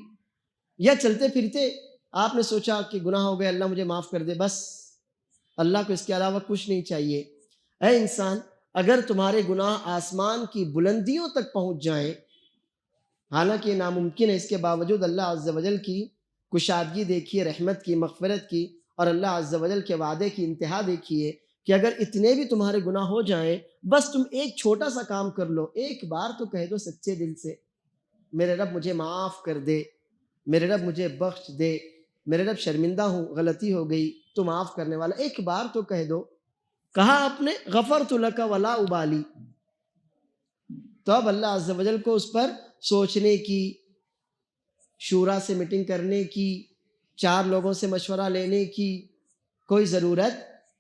یا چلتے پھرتے آپ نے سوچا کہ گناہ ہو گئے، اللہ مجھے معاف کر دے، بس اللہ کو اس کے علاوہ کچھ نہیں چاہیے۔ اے انسان، اگر تمہارے گناہ آسمان کی بلندیوں تک پہنچ جائیں، حالانکہ یہ ناممکن ہے، اس کے باوجود اللہ عز و جل کی کشادگی دیکھیے، رحمت کی، مغفرت کی، اور اللہ عز و جل کے وعدے کی انتہا دیکھیے کہ اگر اتنے بھی تمہارے گناہ ہو جائیں، بس تم ایک چھوٹا سا کام کر لو، ایک بار تو کہہ دو سچے دل سے میرے رب مجھے معاف کر دے، میرے رب مجھے بخش دے، میرے رب شرمندہ ہوں، غلطی ہو گئی، تو معاف کرنے والا، ایک بار تو کہہ دو۔ کہا آپ نے غفرت لک ولا ابالی، تو اب اللہ عز و جل کو اس پر سوچنے کی، شورا سے میٹنگ کرنے کی، چار لوگوں سے مشورہ لینے کی کوئی ضرورت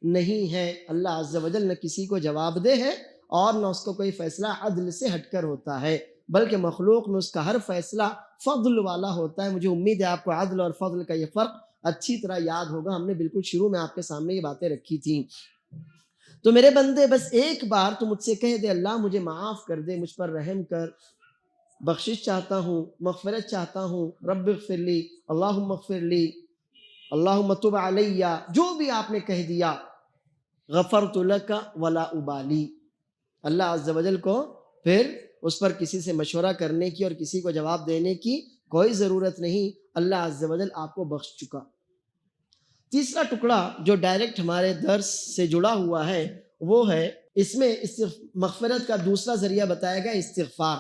نہیں ہے۔ اللہ عز و جل نہ کسی کو جواب دہ ہے اور نہ اس کو کوئی فیصلہ عدل سے ہٹ کر ہوتا ہے، بلکہ مخلوق میں اس کا ہر فیصلہ فضل والا ہوتا ہے۔ مجھے امید ہے آپ کو عدل اور فضل کا یہ فرق اچھی طرح یاد ہوگا، ہم نے بالکل شروع میں آپ کے سامنے یہ باتیں رکھی تھیں۔ تو میرے بندے، بس ایک بار تو مجھ سے کہہ دے اللہ مجھے معاف کر دے، مجھ پر رحم کر، بخشش چاہتا ہوں، مغفرت چاہتا ہوں، رب اغفر لی، اللہم اغفر لی، اللہم تب علی، جو بھی آپ نے کہہ دیا، غفرت لک ولا ابالی، اللہ عز و جل کو پھر اس پر کسی سے مشورہ کرنے کی اور کسی کو جواب دینے کی کوئی ضرورت نہیں، اللہ عز و جل آپ کو بخش چکا۔ تیسرا ٹکڑا جو ڈائریکٹ ہمارے درس سے جڑا ہوا ہے وہ ہے، اس میں مغفرت کا دوسرا ذریعہ بتایا گیا استغفار۔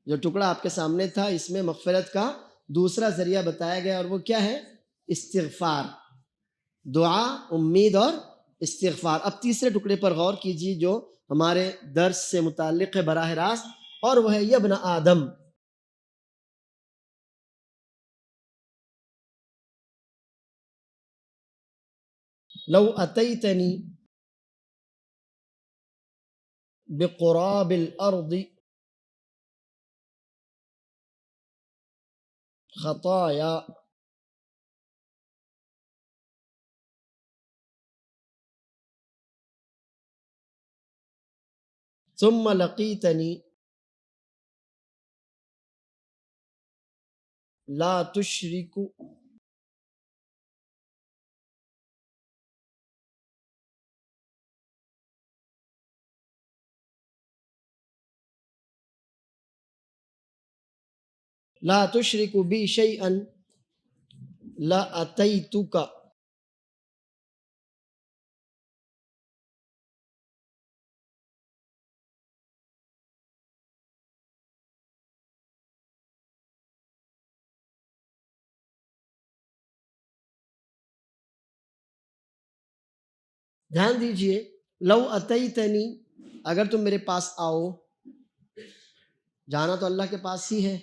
جو ٹکڑا آپ کے سامنے تھا اس میں مغفرت کا دوسرا ذریعہ بتایا گیا، اور وہ کیا ہے؟ استغفار، دعا، امید اور استغفار۔ اب تیسرے ٹکڑے پر غور کیجیے جو ہمارے درس سے متعلق ہے براہ راست، اور وہ ہے یا ابن آدم، لو اتیتنی بقراب الارض خطایا ثم لقیتنی لا تشرک، لا تشرک بی شیئا لاتیتک۔ دھیان دیجئے، لو اتیتنی، اگر تم میرے پاس آؤ، جانا تو اللہ کے پاس ہی ہے،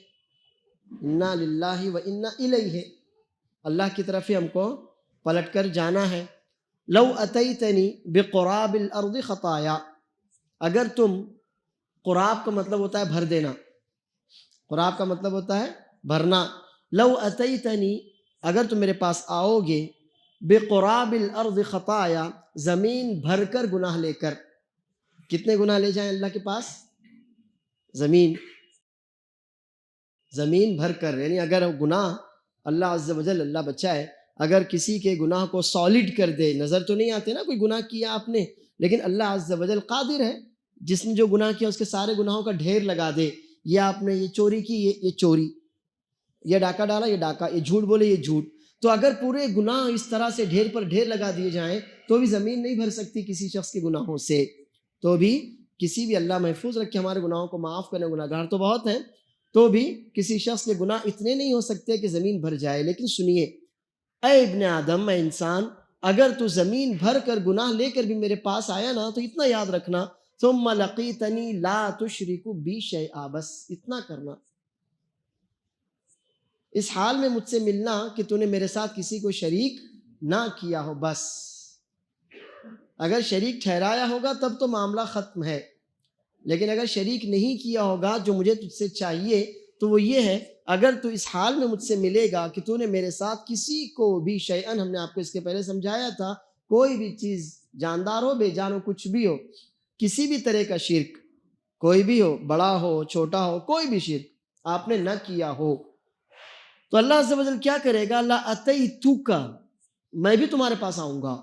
انا للہ و انا الیہ، اللہ کی طرف ہی ہم کو پلٹ کر جانا ہے۔ لو اتیتنی بقراب الارض خطایا، اگر تم، قراب کا مطلب ہوتا ہے بھر دینا، قراب کا مطلب ہوتا ہے بھرنا، لو اتیتنی اگر تم میرے پاس آؤ گے، بقراب الارض خطایا زمین بھر کر گناہ لے کر، کتنے گناہ لے جائیں اللہ کے پاس؟ زمین بھر کر، یعنی اگر گناہ، اللہ عز و جل، اللہ بچائے، اگر کسی کے گناہ کو سالڈ کر دے، نظر تو نہیں آتے نا کوئی گناہ کیا آپ نے، لیکن اللہ عز و جل قادر ہے، جس نے جو گناہ کیا اس کے سارے گناہوں کا ڈھیر لگا دے، یہ آپ نے یہ چوری کی، یہ چوری، یہ ڈاکہ ڈالا، یہ ڈاکہ، یہ جھوٹ بولے، یہ جھوٹ، تو اگر پورے گناہ اس طرح سے ڈھیر پر ڈھیر لگا دیے جائیں تو بھی زمین نہیں بھر سکتی کسی شخص کے گناہوں سے، تو بھی کسی بھی، اللہ محفوظ رکھے ہمارے گناہوں کو، معاف کرنے، گناہ گار تو بہت ہیں، تو بھی کسی شخص کے گناہ اتنے نہیں ہو سکتے کہ زمین بھر جائے۔ لیکن سنیے، اے ابن آدم، اے انسان، اگر تو زمین بھر کر گناہ لے کر بھی میرے پاس آیا نا تو اتنا یاد رکھنا، ثم لقیتنی لا تشرک بی شیئا، بس اتنا کرنا، اس حال میں مجھ سے ملنا کہ تو نے میرے ساتھ کسی کو شریک نہ کیا ہو، بس اگر شریک ٹھہرایا ہوگا تب تو معاملہ ختم ہے، لیکن اگر شریک نہیں کیا ہوگا، جو مجھے تجھ سے چاہیے تو وہ یہ ہے، اگر تو اس حال میں مجھ سے ملے گا کہ تو نے میرے ساتھ کسی کو بھی شیئن، ہم نے آپ کو اس کے پہلے سمجھایا تھا، کوئی بھی چیز، جاندار ہو بے جان ہو کچھ بھی ہو، کسی بھی طرح کا شرک کوئی بھی ہو، بڑا ہو چھوٹا ہو، کوئی بھی شرک آپ نے نہ کیا ہو، تو اللہ عز و جل کیا کرے گا؟ لا اتیتک، میں بھی تمہارے پاس آؤں گا۔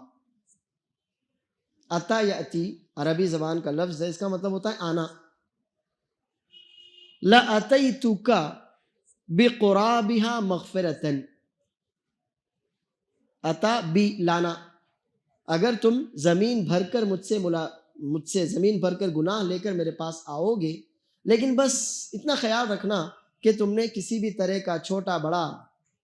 اتا یاتی عربی زبان کا لفظ ہے، اس کا مطلب ہوتا ہے آنا۔ لَأَتَيْتُكَ بِقُرَابِهَا مَغْفِرَةً، اتا بی لانا، اگر تم زمین بھر کر مجھ سے زمین بھر کر گناہ لے کر میرے پاس آؤ گے، لیکن بس اتنا خیال رکھنا کہ تم نے کسی بھی طرح کا چھوٹا بڑا،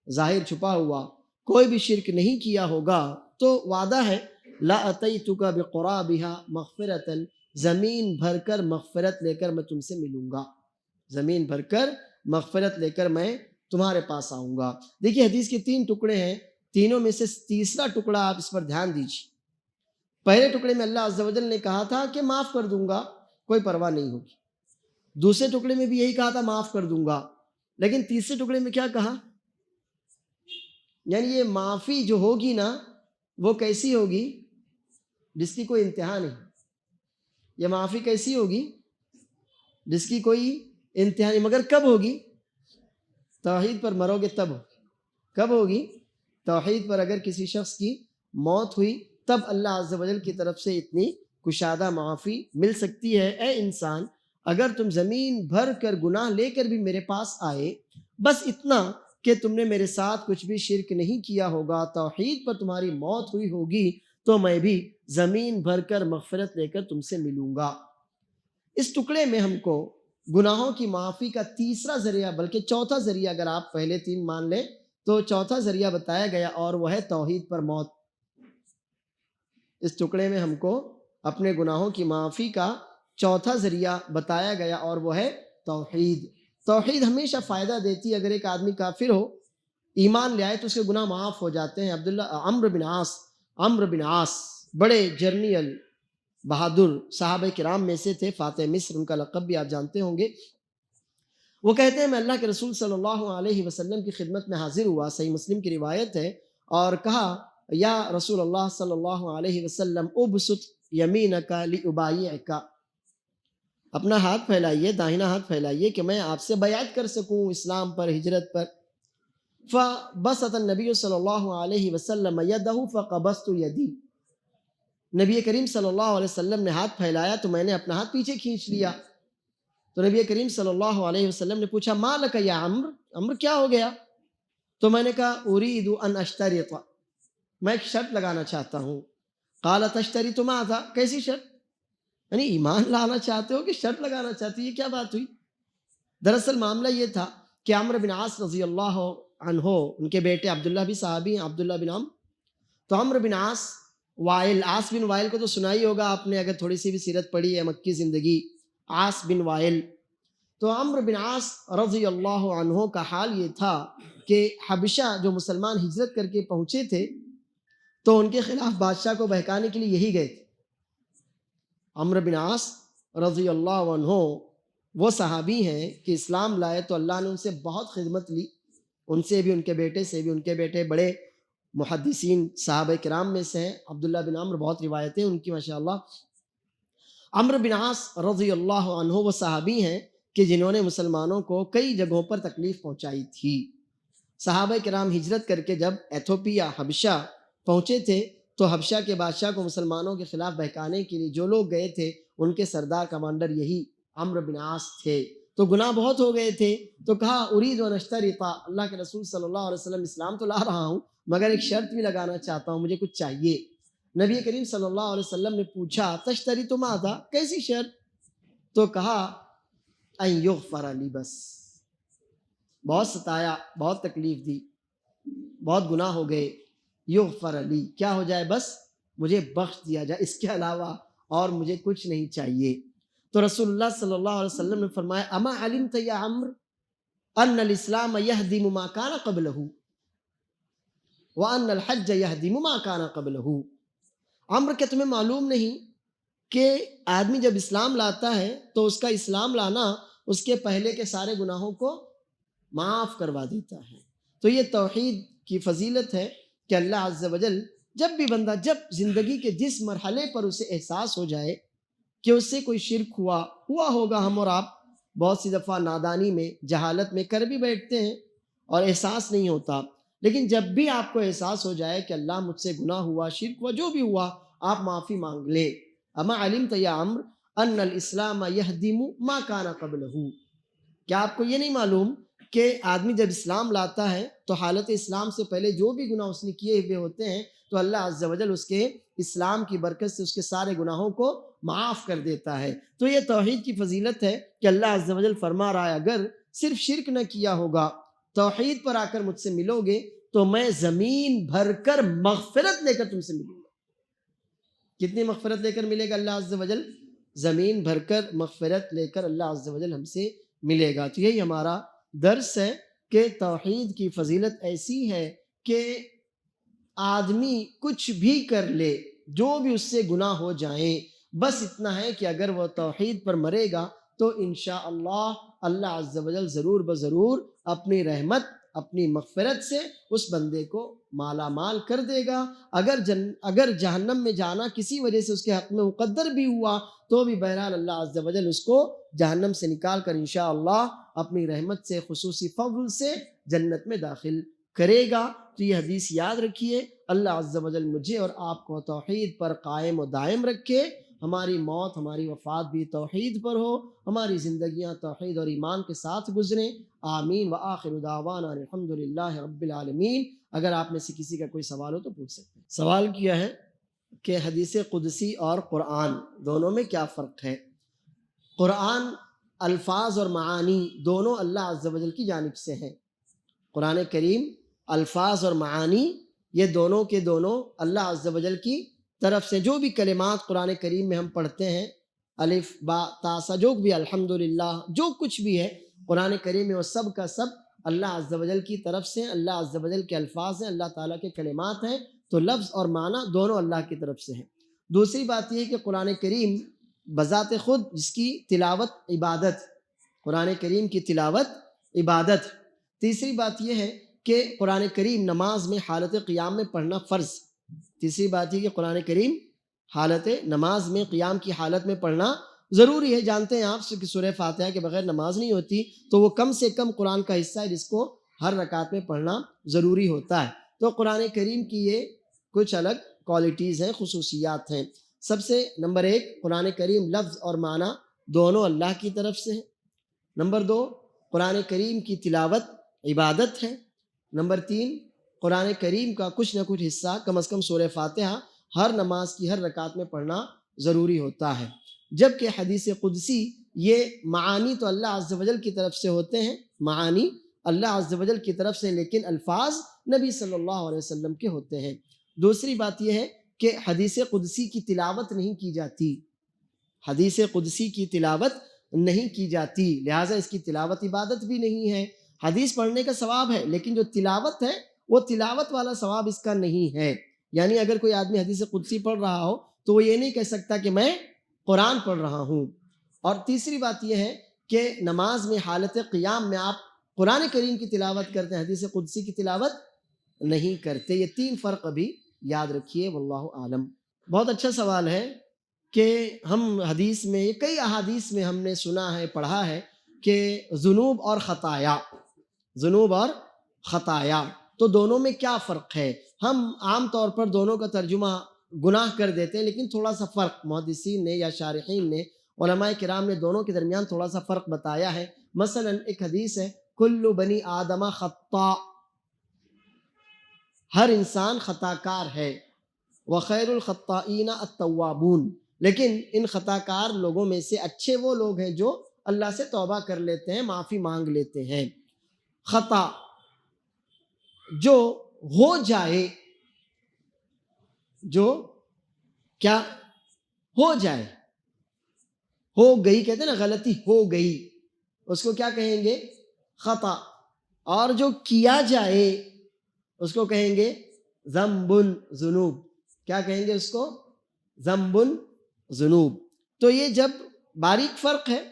ظاہر چھپا ہوا، کوئی بھی شرک نہیں کیا ہوگا، تو وعدہ ہے، لَأَتَيْتُكَ بِقُرَابِهَا مَغْفِرَةً، زمین بھر کر مغفرت لے کر میں تم سے ملوں گا، زمین بھر کر مغفرت لے کر میں تمہارے پاس آؤں گا۔ دیکھیے حدیث کے 3 ٹکڑے ہیں، تینوں میں سے تیسرا ٹکڑا آپ اس پر دھیان دیجیے۔ پہلے ٹکڑے میں اللہ عز و جل نے کہا تھا کہ معاف کر دوں گا، کوئی پرواہ نہیں ہوگی، دوسرے ٹکڑے میں بھی یہی کہا تھا معاف کر دوں گا، لیکن تیسرے ٹکڑے میں کیا کہا؟ یعنی یہ معافی جو ہوگی نا وہ کیسی ہوگی جس کی کوئی انتہا نہیں، یہ معافی کیسی ہوگی جس کی کوئی انتہا نہیں، مگر کب ہوگی؟ توحید پر مرو گے تب ہوگی۔ کب ہوگی؟ توحید پر اگر کسی شخص کی موت ہوئی تب اللہ عز و جل کی طرف سے اتنی کشادہ معافی مل سکتی ہے۔ اے انسان، اگر تم زمین بھر کر گناہ لے کر بھی میرے پاس آئے، بس اتنا کہ تم نے میرے ساتھ کچھ بھی شرک نہیں کیا ہوگا، توحید پر تمہاری موت ہوئی ہوگی، تو میں بھی زمین بھر کر مغفرت لے کر تم سے ملوں گا۔ اس ٹکڑے میں ہم کو گناہوں کی معافی کا تیسرا ذریعہ، بلکہ چوتھا ذریعہ، اگر آپ پہلے 3 مان لیں تو چوتھا ذریعہ بتایا گیا، اور وہ ہے توحید پر موت۔ اس ٹکڑے میں ہم کو اپنے گناہوں کی معافی کا چوتھا ذریعہ بتایا گیا، اور وہ ہے توحید۔ توحید ہمیشہ فائدہ دیتی ہے، اگر ایک آدمی کافر ہو، ایمان لے آئے تو اس کے گناہ معاف ہو جاتے ہیں۔ عمرو بن عاص بڑے جرنیل بہادر صحابہ کرام میں سے تھے، فاتح مصر ان کا لقب بھی آپ جانتے ہوں گے۔ وہ کہتے ہیں میں اللہ کے رسول صلی اللہ علیہ وسلم کی خدمت میں حاضر ہوا، صحیح مسلم کی روایت ہے، اور کہا یا رسول اللہ صلی اللہ علیہ وسلم ابسط یمینک لابایعک، اپنا ہاتھ پھیلائیے، داہنا ہاتھ پھیلائیے کہ میں آپ سے بیعت کر سکوں اسلام پر، ہجرت پر۔ فبسط النبی صلی اللہ علیہ وسلم یدہ فقبضت یدی، نبی کریم صلی اللہ علیہ وسلم نے ہاتھ پھیلایا تو میں نے اپنا ہاتھ پیچھے کھینچ لیا۔ تو نبی کریم صلی اللہ علیہ وسلم نے پوچھا ما لک یا عمرو کیا ہو گیا؟ تو میں نے کہا ارید ان اشترط، میں ایک شرط لگانا چاہتا ہوں۔ قال تشترط ماذا، کیسی شرط؟ یعنی ایمان لانا چاہتے ہو کہ شرط لگانا چاہتے ہو؟ یہ کیا بات ہوئی؟ دراصل معاملہ یہ تھا کہ عمرو بن عاص رضی اللہ عنہ، ان کے بیٹے عبداللہ بھی صحابی ہیں، عبداللہ بن عمرو، تو عمرو بن عاص عاص بن وائل کو تو سنا ہی ہوگا آپ نے، اگر تھوڑی سی بھی سیرت پڑھی ہے مکی زندگی، عاص بن وائل۔ تو عمرو بن عاص رضی اللہ عنہ کا حال یہ تھا کہ حبشہ جو مسلمان ہجرت کر کے پہنچے تھے، تو ان کے خلاف بادشاہ کو بہکانے کے لیے یہی گئے تھے۔ عمرو بن عاص رضی اللہ عنہ وہ صحابی ہیں کہ اسلام لائے تو اللہ نے ان سے بہت خدمت لی، ان سے بھی، ان کے بیٹے سے بھی۔ ان کے بیٹے بڑے محدثین صحابہ کرام میں سے ہیں، عبداللہ بن عمرو، بہت روایتیں ان کی ماشاءاللہ۔ عمرو بن عاص رضی اللہ عنہ وہ صحابی ہیں کہ جنہوں نے مسلمانوں کو کئی جگہوں پر تکلیف پہنچائی تھی۔ صحابہ کرام ہجرت کر کے جب ایتھوپیا حبشہ پہنچے تھے تو حبشہ کے بادشاہ کو مسلمانوں کے خلاف بہکانے کے لیے جو لوگ گئے تھے ان کے سردار کمانڈر یہی عمرو بن عاص تھے۔ تو گناہ بہت ہو گئے تھے، تو کہا ارید و نشترطا، اللہ کے رسول صلی اللہ علیہ وسلم اسلام تو لا رہا ہوں مگر ایک شرط بھی لگانا چاہتا ہوں، مجھے کچھ چاہیے۔ نبی کریم صلی اللہ علیہ وسلم نے پوچھا تشتری تو ماذا، کیسی شرط؟ تو کہا ان یغفر لی، بس بہت ستایا، بہت تکلیف دی، بہت گناہ ہو گئے، یغفر لی، کیا ہو جائے، بس مجھے بخش دیا جائے، اس کے علاوہ اور مجھے کچھ نہیں چاہیے۔ تو رسول اللہ صلی اللہ علیہ وسلم نے فرمایا اما علمت یا عمرو ان الاسلام یہدم ما کان قبلہ وان الحج یہدم ما کان قبلہ۔ عمرو، کیا تمہیں معلوم نہیں کہ آدمی جب اسلام لاتا ہے تو اس کا اسلام لانا اس کے پہلے کے سارے گناہوں کو معاف کروا دیتا ہے۔ تو یہ توحید کی فضیلت ہے کہ اللہ عز و جل جب بھی بندہ، جب زندگی کے جس مرحلے پر اسے احساس ہو جائے کہ اس سے کوئی شرک ہوا ہوگا، ہم اور آپ بہت سی دفعہ نادانی میں، جہالت میں کر بھی بیٹھتے ہیں اور احساس نہیں ہوتا، لیکن جب بھی آپ کو احساس ہو جائے کہ اللہ مجھ سے گناہ ہوا، شرک ہوا، جو بھی ہوا، آپ معافی مانگ لیں۔ اما علمت یا عمرو ان الاسلام یہدم ما کان قبلہ، کیا آپ کو یہ نہیں معلوم کہ آدمی جب اسلام لاتا ہے تو حالت اسلام سے پہلے جو بھی گناہ اس نے کیے ہوئے ہوتے ہیں تو اللہ عز و جل اس کے اسلام کی برکت سے اس کے سارے گناہوں کو معاف کر دیتا ہے۔ تو یہ توحید کی فضیلت ہے کہ اللہ عز و جل فرما رہا ہے اگر صرف شرک نہ کیا ہوگا، توحید پر آ کر مجھ سے ملو گے تو میں زمین بھر کر مغفرت لے کر تم سے ملوں گا۔ کتنی مغفرت لے کر ملے گا اللہ عز و جل؟ زمین بھر کر مغفرت لے کر اللہ عز و جل ہم سے ملے گا۔ تو یہی ہمارا درس ہے کہ توحید کی فضیلت ایسی ہے کہ آدمی کچھ بھی کر لے، جو بھی اس سے گناہ ہو جائیں، بس اتنا ہے کہ اگر وہ توحید پر مرے گا تو انشاءاللہ اللہ عز و جل ضرور بضرور اپنی رحمت، اپنی مغفرت سے اس بندے کو مالا مال کر دے گا۔ اگر جہنم میں جانا کسی وجہ سے اس کے حق میں مقدر بھی ہوا تو بھی بہرحال اللہ عز و جل اس کو جہنم سے نکال کر انشاءاللہ اپنی رحمت سے، خصوصی فضل سے جنت میں داخل کرے گا۔ تو یہ حدیث یاد رکھیے۔ اللہ عز و جل مجھے اور آپ کو توحید پر قائم و دائم رکھے، ہماری موت، ہماری وفات بھی توحید پر ہو، ہماری زندگیاں توحید اور ایمان کے ساتھ گزریں۔ آمین۔ وآخر دعوانا الحمد للہ رب العالمین۔ اگر آپ میں سے کسی کا کوئی سوال ہو تو پوچھ سکتے ہیں۔ سوال کیا ہے کہ حدیث قدسی اور قرآن دونوں میں کیا فرق ہے؟ قرآن الفاظ اور معانی دونوں اللہ عز و جل کی جانب سے ہیں۔ قرآن کریم الفاظ اور معانی یہ دونوں کے دونوں اللہ عز و جل کی طرف سے، جو بھی کلمات قرآن کریم میں ہم پڑھتے ہیں، الف با تا سا، جو بھی الحمدللہ، جو کچھ بھی ہے قرآن کریم میں، وہ سب کا سب اللہ عز و جل کی طرف سے، اللہ عز و جل کے الفاظ ہیں، اللہ تعالیٰ کے کلمات ہیں، تو لفظ اور معنی دونوں اللہ کی طرف سے ہیں۔ دوسری بات یہ ہے کہ قرآن کریم بذات خود جس کی تلاوت عبادت، قرآن کریم کی تلاوت عبادت۔ تیسری بات یہ ہے کہ قرآن کریم نماز میں حالت قیام میں پڑھنا فرض۔ تیسری بات یہ کہ قرآن کریم حالت نماز میں، قیام کی حالت میں پڑھنا ضروری ہے۔ جانتے ہیں آپ کہ سورہ فاتحہ کے بغیر نماز نہیں ہوتی، تو وہ کم سے کم قرآن کا حصہ ہے جس کو ہر رکعت میں پڑھنا ضروری ہوتا ہے۔ تو قرآن کریم کی یہ کچھ الگ کوالٹیز ہیں، خصوصیات ہیں۔ سب سے نمبر 1، قرآن کریم لفظ اور معنی دونوں اللہ کی طرف سے ہے۔ نمبر 2، قرآن کریم کی تلاوت عبادت ہے۔ نمبر 3، قرآن کریم کا کچھ نہ کچھ حصہ، کم از کم سورہ فاتحہ، ہر نماز کی ہر رکعت میں پڑھنا ضروری ہوتا ہے۔ جبکہ حدیث قدسی یہ معانی تو اللہ عز و جل کی طرف سے ہوتے ہیں، معانی اللہ عز و جل کی طرف سے، لیکن الفاظ نبی صلی اللہ علیہ وسلم کے ہوتے ہیں۔ دوسری بات یہ ہے کہ حدیث قدسی کی تلاوت نہیں کی جاتی، حدیث قدسی کی تلاوت نہیں کی جاتی، لہٰذا اس کی تلاوت عبادت بھی نہیں ہے۔ حدیث پڑھنے کا ثواب ہے لیکن جو تلاوت ہے وہ تلاوت والا ثواب اس کا نہیں ہے۔ یعنی اگر کوئی آدمی حدیث قدسی پڑھ رہا ہو تو وہ یہ نہیں کہہ سکتا کہ میں قرآن پڑھ رہا ہوں۔ اور تیسری بات یہ ہے کہ نماز میں حالت قیام میں آپ قرآن کریم کی تلاوت کرتے ہیں، حدیث قدسی کی تلاوت نہیں کرتے۔ یہ 3 فرق ابھی یاد رکھیے، واللہ عالم۔ بہت اچھا سوال ہے کہ ہم حدیث میں، کئی احادیث میں ہم نے سنا ہے، پڑھا ہے کہ ذنوب اور خطایا تو دونوں میں کیا فرق ہے؟ ہم عام طور پر دونوں کا ترجمہ گناہ کر دیتے ہیں، لیکن تھوڑا سا فرق محدثین نے یا شارحین نے، علماء کرام نے دونوں کے درمیان تھوڑا سا فرق بتایا ہے۔ مثلا ایک حدیث ہے، کل بنی آدم خطاء، ہر انسان خطا کار ہے، وخیر الخطائین التوابون، لیکن ان خطا کار لوگوں میں سے اچھے وہ لوگ ہیں جو اللہ سے توبہ کر لیتے ہیں، معافی مانگ لیتے ہیں۔ خطا جو ہو جائے، جو کیا ہو جائے، ہو گئی کہتے ہیں نا، غلطی ہو گئی، اس کو کیا کہیں گے؟ خطا۔ اور جو کیا جائے اس کو کہیں گے ذنب، ذنوب۔ کیا کہیں گے اس کو؟ ذنب، ذنوب۔ تو یہ جب باریک فرق ہے،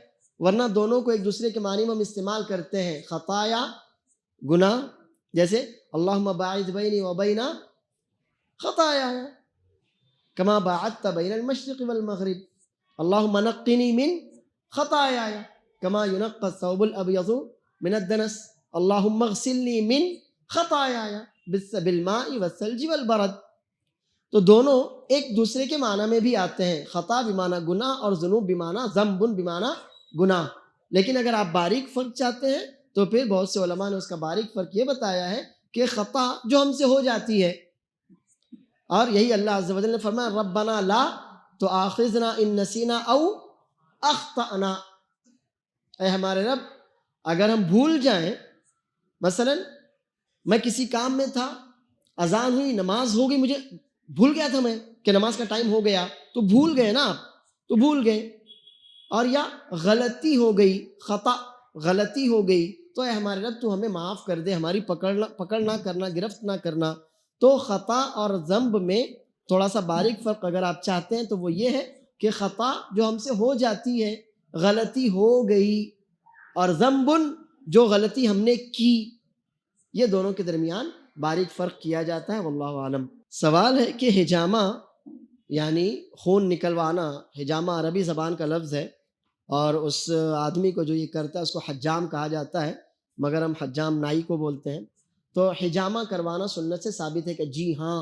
ورنہ دونوں کو ایک دوسرے کے معنی میں ہم استعمال کرتے ہیں۔ خطایا گناہ، جیسے اللہم باعث بینی و بین خطایا کما باعدت بین المشرق والمغرب، اللہم نقنی من خطایا کما ینقی الثوب الابیض من الدنس، اللہم اغسلنی من خطایا بالماء والثلج والبرد۔ تو دونوں ایک دوسرے کے معنی میں بھی آتے ہیں، خطا بمعنی گناہ اور ذنوب بمعنی ذنب بمعنی گناہ۔ لیکن اگر آپ باریک فرق چاہتے ہیں تو پھر بہت سے علماء نے اس کا باریک فرق یہ بتایا ہے کہ خطا جو ہم سے ہو جاتی ہے، اور یہی اللہ عز و جل نے فرمایا ربنا لا تؤاخذنا ان نسینا او اخطأنا، اے ہمارے رب اگر ہم بھول جائیں، مثلا میں کسی کام میں تھا، اذان ہوئی، نماز ہو گئی، مجھے بھول گیا تھا میں کہ نماز کا ٹائم ہو گیا، تو بھول گئے نا آپ، تو بھول گئے، اور یا غلطی ہو گئی، خطا غلطی ہو گئی، تو اے ہمارے رب تو ہمیں معاف کر دے، ہماری پکڑ نہ کرنا، گرفت نہ کرنا۔ تو خطا اور ذنب میں تھوڑا سا باریک فرق اگر آپ چاہتے ہیں تو وہ یہ ہے کہ خطا جو ہم سے ہو جاتی ہے، غلطی ہو گئی، اور ذنب جو غلطی ہم نے کی، یہ دونوں کے درمیان باریک فرق کیا جاتا ہے، واللہ عالم۔ سوال ہے کہ حجامہ یعنی خون نکلوانا، حجامہ عربی زبان کا لفظ ہے، اور اس آدمی کو جو یہ کرتا ہے اس کو حجام کہا جاتا ہے، مگر ہم حجام نائی کو بولتے ہیں۔ تو حجامہ کروانا سنت سے ثابت ہے کہ جی ہاں،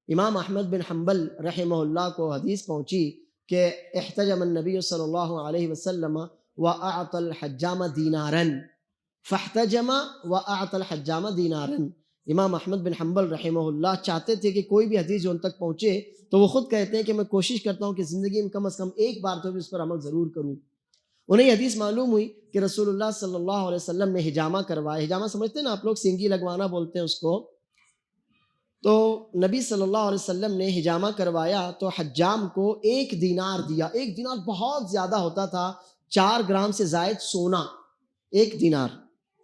امام احمد بن حنبل رحمہ اللہ کو حدیث پہنچی کہ احتجم النبی صلی اللہ علیہ وسلم وأعطى الحجام دینارا، فاحتجم وأعطى الحجام دینارا۔ امام احمد بن حنبل رحمہ اللہ چاہتے تھے کہ کوئی بھی حدیث جو ان تک پہنچے تو وہ خود کہتے ہیں کہ میں کوشش کرتا ہوں کہ زندگی میں کم از کم ایک بار تو بھی اس پر عمل ضرور کروں۔ انہیں یہ حدیث معلوم ہوئی کہ رسول اللہ صلی اللہ علیہ وسلم نے حجامہ کروایا۔ حجامہ سمجھتے ہیں نا آپ لوگ، سینگی لگوانا بولتے ہیں اس کو۔ تو نبی صلی اللہ علیہ وسلم نے حجامہ کروایا تو حجام کو 1 دینار دیا۔ 1 دینار بہت زیادہ ہوتا تھا، 4 گرام سے زائد سونا۔ 1 دینار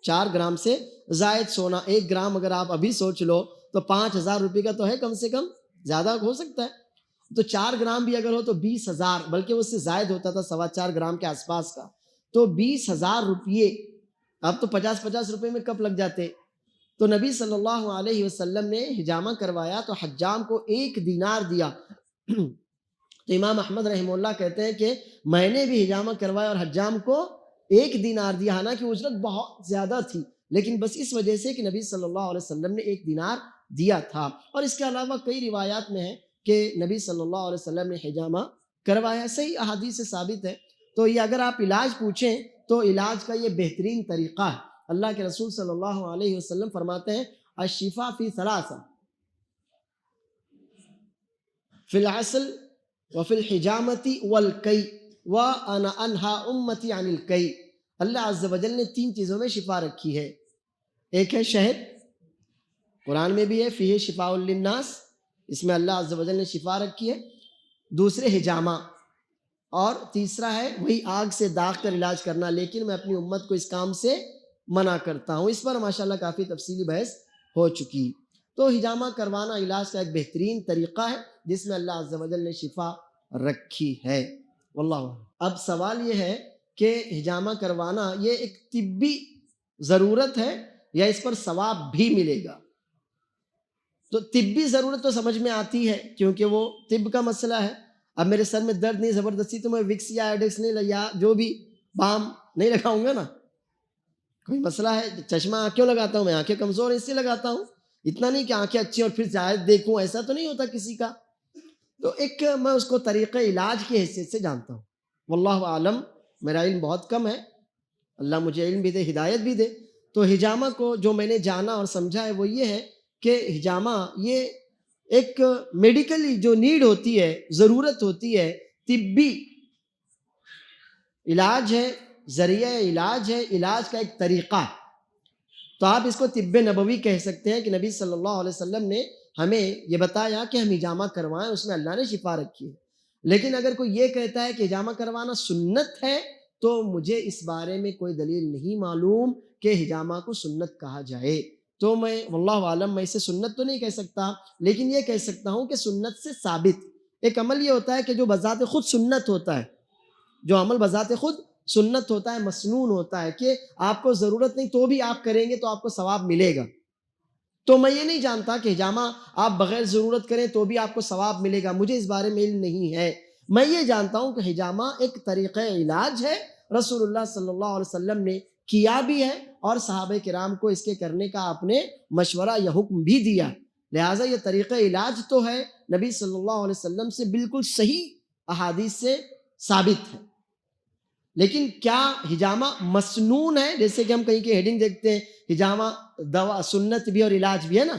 4 گرام سے زائد سونا، 1 گرام اگر آپ ابھی سوچ لو تو 5000 روپے کا تو ہے کم سے کم، زیادہ ہو سکتا ہے، تو 4 گرام بھی اگر ہو تو 20,000، بلکہ اس سے زائد ہوتا تھا، 4.25 گرام کے آس پاس کا، تو 20,000 روپیے، اب تو 50 روپے میں کب لگ جاتے۔ تو نبی صلی اللہ علیہ وسلم نے حجامہ کروایا تو حجام کو 1 دینار دیا۔ تو امام احمد رحمہ اللہ کہتے ہیں کہ میں نے بھی حجامہ کروایا اور حجام کو 1 دینار دیا، حالانکہ اجرت بہت زیادہ تھی، لیکن بس اس وجہ سے کہ نبی صلی اللہ علیہ وسلم نے 1 دینار دیا تھا۔ اور اس کے علاوہ کئی روایات میں ہے کہ نبی صلی اللہ علیہ وسلم نے حجامہ کروایا، صحیح احادیث سے ثابت ہے۔ تو یہ اگر آپ علاج پوچھیں تو علاج کا یہ بہترین طریقہ ہے۔ اللہ کے رسول صلی اللہ علیہ وسلم فرماتے ہیں الشفاء فی 3، فی العسل وفی الحجامۃ والکی وانا انہا امتی عن الکی۔ اللہ عز و جل نے 3 چیزوں میں شفا رکھی ہے۔ ایک ہے شہد، قرآن میں بھی ہے فیہ شفاء للناس، اس میں اللہ عز و جل نے شفا رکھی ہے۔ دوسرے حجامہ، اور تیسرا ہے وہی آگ سے داغ کر علاج کرنا، لیکن میں اپنی امت کو اس کام سے منع کرتا ہوں۔ اس پر ماشاءاللہ کافی تفصیلی بحث ہو چکی۔ تو ہجامہ کروانا علاج کا ایک بہترین طریقہ ہے جس میں اللہ عز و جل نے شفا رکھی ہے، واللہ اعلم۔ اب سوال یہ ہے کہ ہجامہ کروانا یہ ایک طبی ضرورت ہے یا اس پر ثواب بھی ملے گا؟ تو طبی ضرورت تو سمجھ میں آتی ہے کیونکہ وہ طب کا مسئلہ ہے۔ اب میرے سر میں درد نہیں زبردستی تو میں وکس یا ایڈکس نہیں یا جو بھی بام نہیں لگاؤں گا نا، کوئی مسئلہ ہے۔ چشمہ کیوں لگاتا ہوں میں؟ آنکھیں کمزور ہیں اس لیے لگاتا ہوں، اتنا نہیں کہ آنکھیں اچھی اور پھر زائد دیکھوں، ایسا تو نہیں ہوتا کسی کا۔ تو ایک میں اس کو طریقہ علاج کی حیثیت سے جانتا ہوں، واللہ عالم، میرا علم بہت کم ہے، اللہ مجھے علم بھی دے، ہدایت بھی دے۔ تو ہجامہ کو جو میں نے جانا اور سمجھا ہے وہ یہ ہے کہ ہجامہ یہ ایک میڈیکلی جو نیڈ ہوتی ہے، ضرورت ہوتی ہے، طبی علاج ہے، ذریعہ علاج ہے، علاج کا ایک طریقہ ہے۔ تو آپ اس کو طب نبوی کہہ سکتے ہیں کہ نبی صلی اللہ علیہ وسلم نے ہمیں یہ بتایا کہ ہم ہجامہ کروائیں، اس میں اللہ نے شفا رکھی ہے۔ لیکن اگر کوئی یہ کہتا ہے کہ ہجامہ کروانا سنت ہے تو مجھے اس بارے میں کوئی دلیل نہیں معلوم کہ ہجامہ کو سنت کہا جائے۔ تو میں واللہ عالم میں اسے سنت تو نہیں کہہ سکتا، لیکن یہ کہہ سکتا ہوں کہ سنت سے ثابت ایک عمل یہ ہوتا ہے کہ جو بذات خود سنت ہوتا ہے، جو عمل بذات خود سنت ہوتا ہے، مسنون ہوتا ہے کہ آپ کو ضرورت نہیں تو بھی آپ کریں گے تو آپ کو ثواب ملے گا۔ تو میں یہ نہیں جانتا کہ ہجامہ آپ بغیر ضرورت کریں تو بھی آپ کو ثواب ملے گا، مجھے اس بارے میں علم نہیں ہے۔ میں یہ جانتا ہوں کہ ہجامہ ایک طریقہ علاج ہے، رسول اللہ صلی اللہ علیہ وسلم نے کیا بھی ہے اور صحابہ کرام کو اس کے کرنے کا آپ نے مشورہ یا حکم بھی دیا، لہٰذا یہ طریقہ علاج تو ہے، نبی صلی اللہ علیہ وسلم سے بالکل صحیح احادیث سے ثابت ہے۔ لیکن کیا ہجامہ مسنون ہے؟ جیسے کہ ہم کہیں کی ہیڈنگ دیکھتے ہیں ہجامہ دوا سنت بھی اور علاج بھی ہے نا،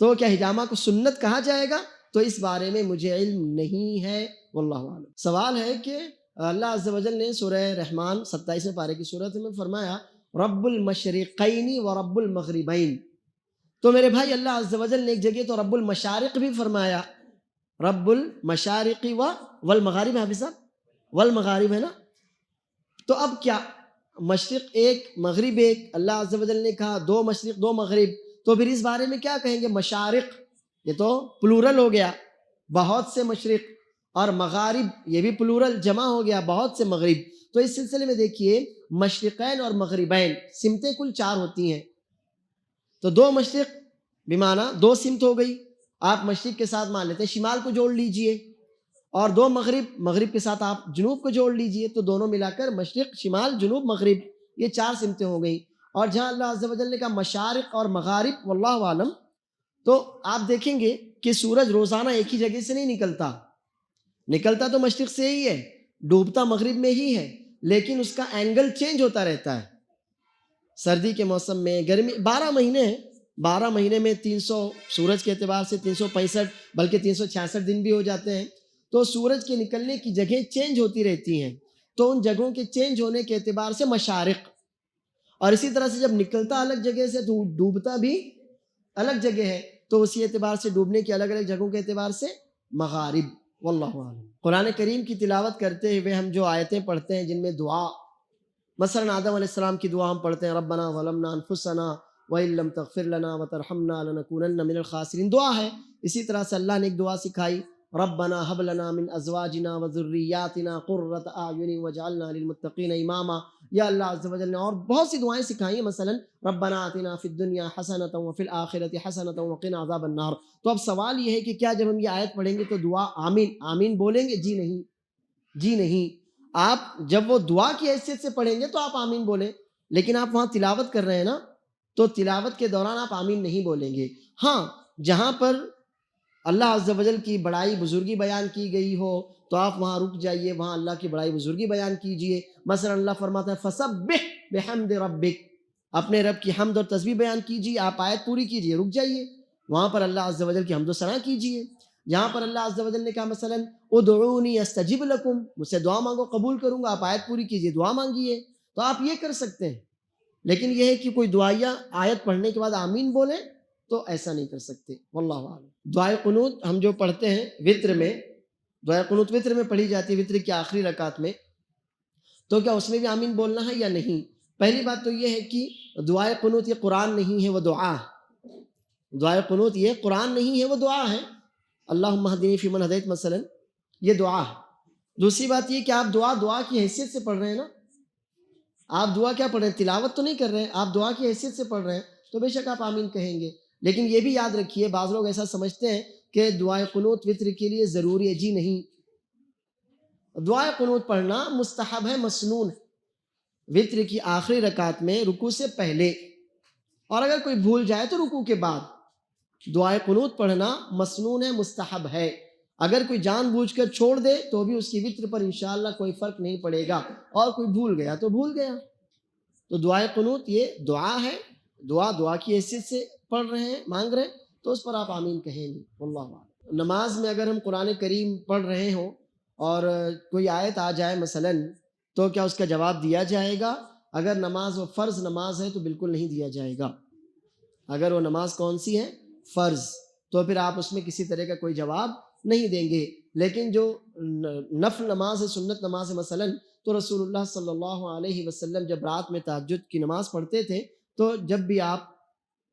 تو کیا ہجامہ کو سنت کہا جائے گا؟ تو اس بارے میں مجھے علم نہیں ہے، واللہ اعلم۔ سوال ہے کہ اللہ عز و جل نے سورہ رحمان 27 پارے کی سورت میں فرمایا رب المشرقین و رب المغربین، تو میرے بھائی اللہ عز و جل نے ایک جگہ تو رب المشارق بھی فرمایا، رب المشارق والمغارب، حافظ صاحب والمغارب ہے نا، تو اب کیا مشرق ایک مغرب ایک، اللہ عز و جل نے کہا دو مشرق دو مغرب، تو پھر اس بارے میں کیا کہیں گے؟ مشارق یہ تو پلورل ہو گیا، بہت سے مشرق، اور مغارب یہ بھی پلورل جمع ہو گیا، بہت سے مغرب۔ تو اس سلسلے میں دیکھیے مشرقین اور مغربین سمتیں کل 4 ہوتی ہیں، تو دو مشرق بمعنی 2 سمت ہو گئی، آپ مشرق کے ساتھ مان لیتے ہیں شمال کو جوڑ لیجئے، اور 2 مغرب، مغرب کے ساتھ آپ جنوب کو جوڑ لیجئے، تو دونوں ملا کر مشرق شمال جنوب مغرب، یہ 4 سمتیں ہو گئی۔ اور جہاں اللہ عز و جل نے کہا مشارق اور مغارب، واللہ عالم، تو آپ دیکھیں گے کہ سورج روزانہ ایک ہی جگہ سے نہیں نکلتا تو مشرق سے ہی ہے، ڈوبتا مغرب میں ہی ہے، لیکن اس کا اینگل چینج ہوتا رہتا ہے۔ سردی کے موسم میں، گرمی، 12 مہینے ہیں، 12 مہینے میں 300 سورج کے اعتبار سے 365 بلکہ 366 دن بھی ہو جاتے ہیں، تو سورج کے نکلنے کی جگہ چینج ہوتی رہتی ہیں، تو ان جگہوں کے چینج ہونے کے اعتبار سے مشارق، اور اسی طرح سے جب نکلتا الگ جگہ سے تو ڈوبتا بھی الگ جگہ ہے، تو اسی اعتبار سے ڈوبنے کی الگ الگ جگہوں کے اعتبار سے مغارب، واللہ اعلم۔ قرآن کریم کی تلاوت کرتے ہوئے ہم جو آیتیں پڑھتے ہیں جن میں دعا، مثلا آدم علیہ السلام کی دعا ہم پڑھتے ہیں ربنا ظلمنا انفسنا وَإِن لَّمْ تَغْفِرْ لَنَا وَتَرْحَمْنَا لَنَكُونَنَّ مِنَ الْخَاسِرِينَ دعا ہے۔ اسی طرح سے اللہ نے ایک دعا سکھائی ربنا هب لنا من ازواجنا وذرياتنا قرة اعين واجعلنا للمتقين اماما، یا اللہ عز و جل نے اور بہت سی دعائیں سکھائی ہیں، مثلا ربنا آتنا فی الدنیا حسنة وفی الآخرة حسنة وقنا عذاب النار۔ تو اب سوال یہ ہے کہ کیا جب ہم یہ آیت پڑھیں گے تو دعا آمین آمین بولیں گے؟ جی نہیں، جی نہیں، آپ جب وہ دعا کی حیثیت سے پڑھیں گے تو آپ آمین بولیں، لیکن آپ وہاں تلاوت کر رہے ہیں نا، تو تلاوت کے دوران آپ آمین نہیں بولیں گے۔ ہاں، جہاں پر اللہ عز و جل کی بڑائی بزرگی بیان کی گئی ہو تو آپ وہاں رک جائیے، وہاں اللہ کی بڑائی بزرگی بیان کیجئے۔ مثلا اللہ فرماتا ہے فسبح بحمد ربک، اپنے رب کی حمد اور تسبیح بیان کیجئے، آپ آیت پوری کیجئے، رک جائیے، وہاں پر اللہ عز و جل کی حمد و ثنا کیجئے۔ جہاں پر اللہ عز و جل نے کہا مثلا ادعونی استجب لکم، مجھ سے دعا مانگو قبول کروں گا، آپ آیت پوری کیجئے، دعا مانگیے، تو آپ یہ کر سکتے ہیں۔ لیکن یہ ہے کہ کوئی دعائیہ آیت پڑھنے کے بعد آمین بولیں تو ایسا نہیں کر سکتے، واللہ اعلم۔ دعائے قنوت ہم جو پڑھتے ہیں وطر میں، دعائے قنوت وطر میں پڑھی جاتی ہے، وطر کی آخری رکعت میں، تو کیا اس میں بھی آمین بولنا ہے یا نہیں؟ پہلی بات تو یہ ہے کہ دعائے قنوت یہ قرآن نہیں ہے، وہ دعا ہے، دعائے قنوت یہ قرآن نہیں ہے، وہ دعا ہے. اللہم اہدنی فیمن ہدیت مثلا، یہ دعا ہے. دوسری بات یہ کہ آپ دعا کی حیثیت سے پڑھ رہے ہیں نا. آپ دعا کیا پڑھ رہے ہیں؟ تلاوت تو نہیں کر رہے ہیں، آپ دعا کی حیثیت سے پڑھ رہے ہیں، تو بے شک آپ آمین کہیں گے. لیکن یہ بھی یاد رکھیے، بعض لوگ ایسا سمجھتے ہیں کہ دعائے قنوت وطر کے لیے ضروری ہے. جی نہیں، دعائے قنوت پڑھنا مستحب ہے، مسنون ہے. وطر کی آخری رکعت میں رکوع سے پہلے، اور اگر کوئی بھول جائے تو رکوع کے بعد دعائے قنوت پڑھنا مسنون ہے، مستحب ہے. اگر کوئی جان بوجھ کر چھوڑ دے تو بھی اس کی وطر پر انشاءاللہ کوئی فرق نہیں پڑے گا، اور کوئی بھول گیا تو بھول گیا. تو دعائے قنوت یہ دعا ہے، دعا کی حیثیت سے پڑھ رہے ہیں، مانگ رہے ہیں، تو اس پر آپ آمین کہیں گے. واللہ اعلم. نماز میں اگر ہم قرآن کریم پڑھ رہے ہوں اور کوئی آیت آ جائے مثلاً، تو کیا اس کا جواب دیا جائے گا؟ اگر نماز وہ فرض نماز ہے تو بالکل نہیں دیا جائے گا. اگر وہ نماز کون سی ہے؟ فرض، تو پھر آپ اس میں کسی طرح کا کوئی جواب نہیں دیں گے. لیکن جو نفل نماز ہے، سنت نماز ہے مثلاً، تو رسول اللہ صلی اللہ علیہ وسلم جب رات میں تہجد کی نماز پڑھتے تھے تو جب بھی آپ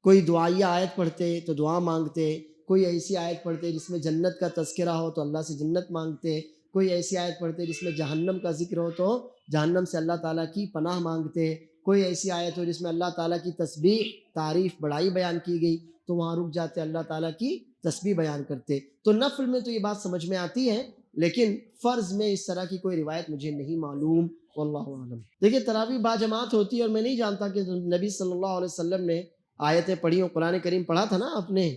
کوئی دعائیہ آیت پڑھتے تو دعا مانگتے، کوئی ایسی آیت پڑھتے جس میں جنت کا تذکرہ ہو تو اللہ سے جنت مانگتے، کوئی ایسی آیت پڑھتے جس میں جہنم کا ذکر ہو تو جہنم سے اللہ تعالیٰ کی پناہ مانگتے، کوئی ایسی آیت ہو جس میں اللہ تعالیٰ کی تسبیح، تعریف، بڑائی بیان کی گئی تو وہاں رک جاتے، اللہ تعالیٰ کی تسبیح بیان کرتے. تو نفل میں تو یہ بات سمجھ میں آتی ہے، لیکن فرض میں اس طرح کی کوئی روایت مجھے نہیں معلوم. واللہ اعلم. دیکھیے تراویح باجماعت ہوتی ہے، اور میں نہیں جانتا کہ نبی صلی اللہ علیہ وسلم نے آیتیں پڑھی ہوں. قرآن کریم پڑھا تھا نا آپ نے،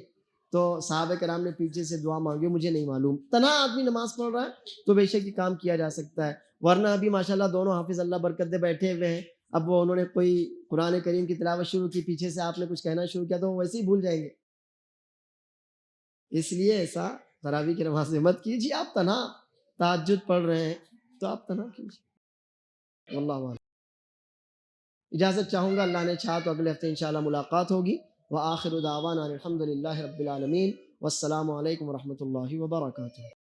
تو صحابہ کرام نے پیچھے سے دعا مانگی، مجھے نہیں معلوم. تنہا آدمی نماز پڑھ رہا ہے تو بے شک یہ کام کیا جا سکتا ہے. ورنہ ابھی ماشاءاللہ دونوں حافظ اللہ برکت دے بیٹھے ہوئے ہیں، اب وہ انہوں نے کوئی قرآن کریم کی تلاوت شروع کی، پیچھے سے آپ نے کچھ کہنا شروع کیا تو وہ ویسے ہی بھول جائیں گے. اس لیے ایسا تراویح کی نماز میں مت کیجیے. آپ تنہا تہجد پڑھ رہے ہیں تو آپ تنہا کیجیے. واللہ اعلم. اجازت چاہوں گا، اللہ نے چاہا تو اگلے ہفتے انشاءاللہ ملاقات ہوگی. وآخر دعوانا الحمد للہ رب العالمین، والسلام علیکم ورحمۃ اللہ وبرکاتہ.